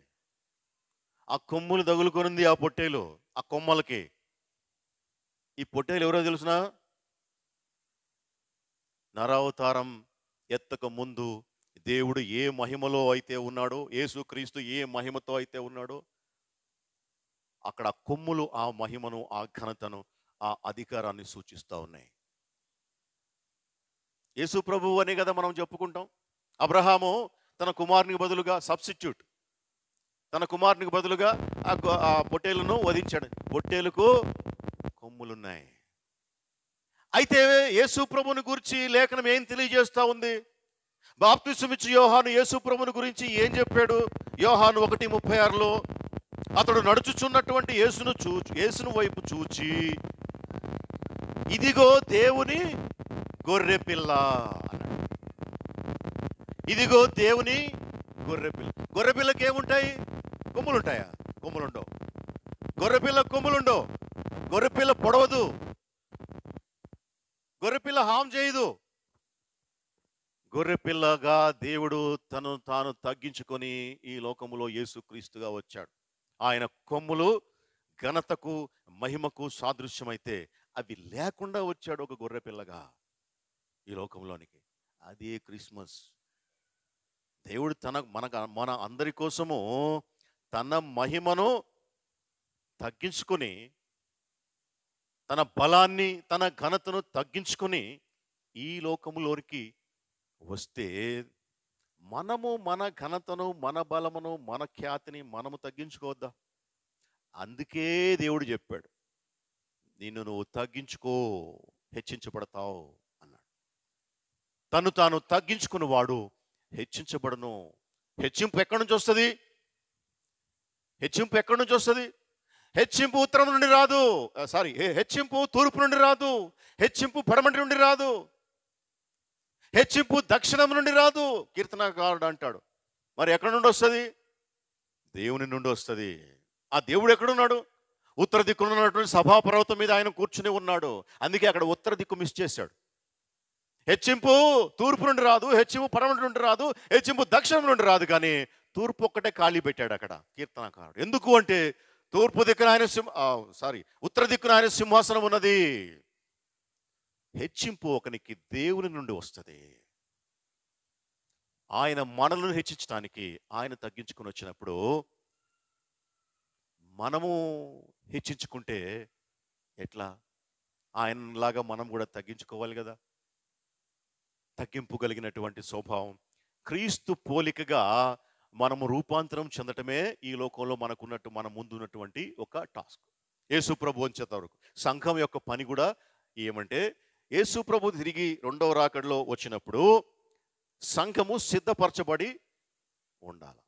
ఆ కొమ్ములు తగులుకొనింది ఆ పొట్టేలు ఆ కొమ్మలకి. ఈ పొట్టేలు ఎవరో తెలుసునా? నరావతారం ఎత్తక ముందు దేవుడు ఏ మహిమలో అయితే ఉన్నాడో, యేసుక్రీస్తు ఏ మహిమతో అయితే ఉన్నాడో, అక్కడ కొమ్ములు ఆ మహిమను, ఆ ఘనతను, ఆ అధికారాన్ని సూచిస్తూ ఉన్నాయి. యేసు ప్రభువు అనే కదా మనం చెప్పుకుంటాం. అబ్రహాము తన కుమారునికి బదులుగా సబ్స్టిట్యూట్, తన కుమారునికి బదులుగా ఆ పొట్టేలును వధించాడు. పొట్టేలుకు కొమ్ములున్నాయి. అయితే యేసు ప్రభువుని గురించి లేఖనం ఏం తెలియజేస్తా ఉంది? బాప్తిసమిచ్చి యోహాను యేసు ప్రభువుని గురించి ఏం చెప్పాడు? యోహాను 1:36లో అతడు నడుచుచున్నటువంటి యేసును వైపు చూచి, ఇదిగో దేవుని గొర్రెపిల్ల అన్నాడు. ఇదిగో దేవుని గొర్రెపిల్ల. గొర్రెపిల్లకి ఏముంటాయి? కొమ్ములుంటాయా? కొమ్ములుండవు. గొర్రెపిల్ల కొమ్ములుండవు. గొర్రెపిల్ల పొడవదు. గొర్రెపిల్ల హామ్ చేయదు. గొర్రెపిల్లగా దేవుడు తను తాను తగ్గించుకొని ఈ లోకములో యేసుక్రీస్తుగా వచ్చాడు. ఆయన కొమ్ములు ఘనతకు మహిమకు సాదృశ్యమైతే అవి లేకుండా వచ్చాడు ఒక గొర్రెపిల్లగా ఈ లోకంలోనికి. అదే క్రిస్మస్. దేవుడు మన అందరి కోసము తన మహిమను తగ్గించుకొని, తన బలాన్ని, తన ఘనతను తగ్గించుకొని ఈ లోకములోనికి వస్తే మనము మన ఘనతను, మన బలమును, మన ఖ్యాతిని మనము తగ్గించుకోవద్దా? అందుకే దేవుడు చెప్పాడు, నిన్ను నువ్వు తగ్గించుకో, హెచ్చించబడతావు అన్నాడు. తను తాను తగ్గించుకున్న వాడు హెచ్చించబడను. హెచ్చింపు ఎక్కడి నుంచి వస్తుంది? హెచ్చింపు ఉత్తరం నుండి రాదు. హెచ్చింపు తూర్పు నుండి రాదు. హెచ్చింపు పడమటి నుండి రాదు. హెచ్చింపు దక్షిణం నుండి రాదు. కీర్తనకారుడు అంటాడు. మరి ఎక్కడి నుండి వస్తుంది? దేవుని నుండి వస్తుంది. ఆ దేవుడు ఎక్కడున్నాడు? ఉత్తర దిక్కున ఉన్నటువంటి సభాపర్వతం మీద ఆయన కూర్చుని ఉన్నాడు. అందుకే అక్కడ ఉత్తర దిక్కు మిస్ చేశాడు. హెచ్చింపు తూర్పు నుండి రాదు, హెచ్చింపు పడమటి నుండి రాదు, హెచ్చింపు దక్షిణం నుండి రాదు, కానీ తూర్పు ఒక్కటే ఖాళీ పెట్టాడు అక్కడ కీర్తనకారుడు. ఎందుకు అంటే తూర్పు దిక్కున ఆయన ఉత్తర దిక్కున ఆయన సింహాసనం ఉన్నది. హెచ్చింపు ఒకనికి దేవుని నుండి వస్తుంది. ఆయన మనలను హెచ్చించడానికి ఆయన తగ్గించుకుని వచ్చినప్పుడు మనము హెచ్చించుకుంటే ఎట్లా? ఆయనలాగా మనం కూడా తగ్గించుకోవాలి కదా. తగ్గింపు కలిగినటువంటి స్వభావం, క్రీస్తు పోలికగా మనము రూపాంతరం చెందటమే ఈ లోకంలో మన ముందు ఉన్నటువంటి ఒక టాస్క్. యేసు ప్రభు వచ్చేంత వరకు సంఘం యొక్క పని కూడా ఏమంటే యేసు ప్రభు తిరిగి రెండవ రాకడలో వచ్చినప్పుడు సంఘము సిద్ధపరచబడి ఉండాలి.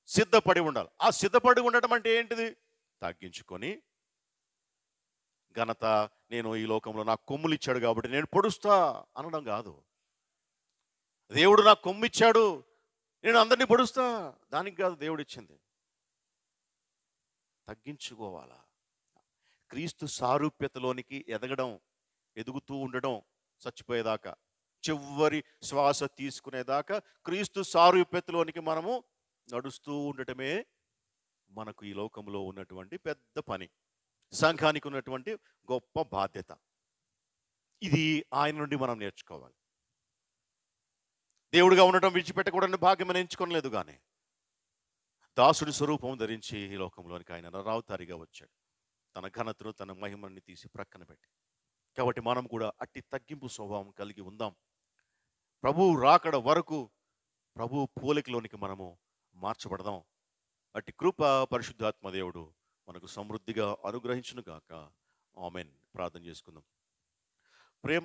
సిద్ధపడి ఉండాలి. ఆ సిద్ధపడి ఉండటం అంటే ఏంటిది? తగ్గించుకొని, ఘనత నేను ఈ లోకంలో నాకు కొమ్ములు ఇచ్చాడు కాబట్టి నేను పొడుస్తా అనడం కాదు. దేవుడు నాకు కొమ్ము ఇచ్చాడు, నేను అందరినీ పొడుస్తా, దానికి కాదు దేవుడు ఇచ్చింది. తగ్గించుకోవాలా. క్రీస్తు సారూప్యతలోనికి ఎదుగుతూ ఉండడం, చచ్చిపోయేదాకా, చివరి శ్వాస తీసుకునేదాకా క్రీస్తు సారూప్యతలోనికి మనము నడుస్తూ ఉండటమే మనకు ఈ లోకంలో ఉన్నటువంటి పెద్ద పని, సంఘానికి ఉన్నటువంటి గొప్ప బాధ్యత. ఇది ఆయన నుండి మనం నేర్చుకోవాలి. దేవుడిగా ఉండటం విడిచిపెట్టకూడని భాగ్యం అని ఎంచుకోలేదు, కానీ దాసుడి స్వరూపం ధరించి ఈ లోకంలోనికి ఆయన నరావతారిగా వచ్చాడు. తన ఘనతను, తన మహిమని తీసి ప్రక్కన పెట్టి. కాబట్టి మనం కూడా అట్టి తగ్గింపు స్వభావం కలిగి ఉందాం. ప్రభు రాకడ వరకు ప్రభు పోలికలోనికి మనము మార్చబడదాం. అట్టి కృప పరిశుద్ధాత్మ దేవుడు మనకు సమృద్ధిగా అనుగ్రహించును గాక. ఆమేన్. ప్రార్థన చేసుకుందాం. ప్రేమ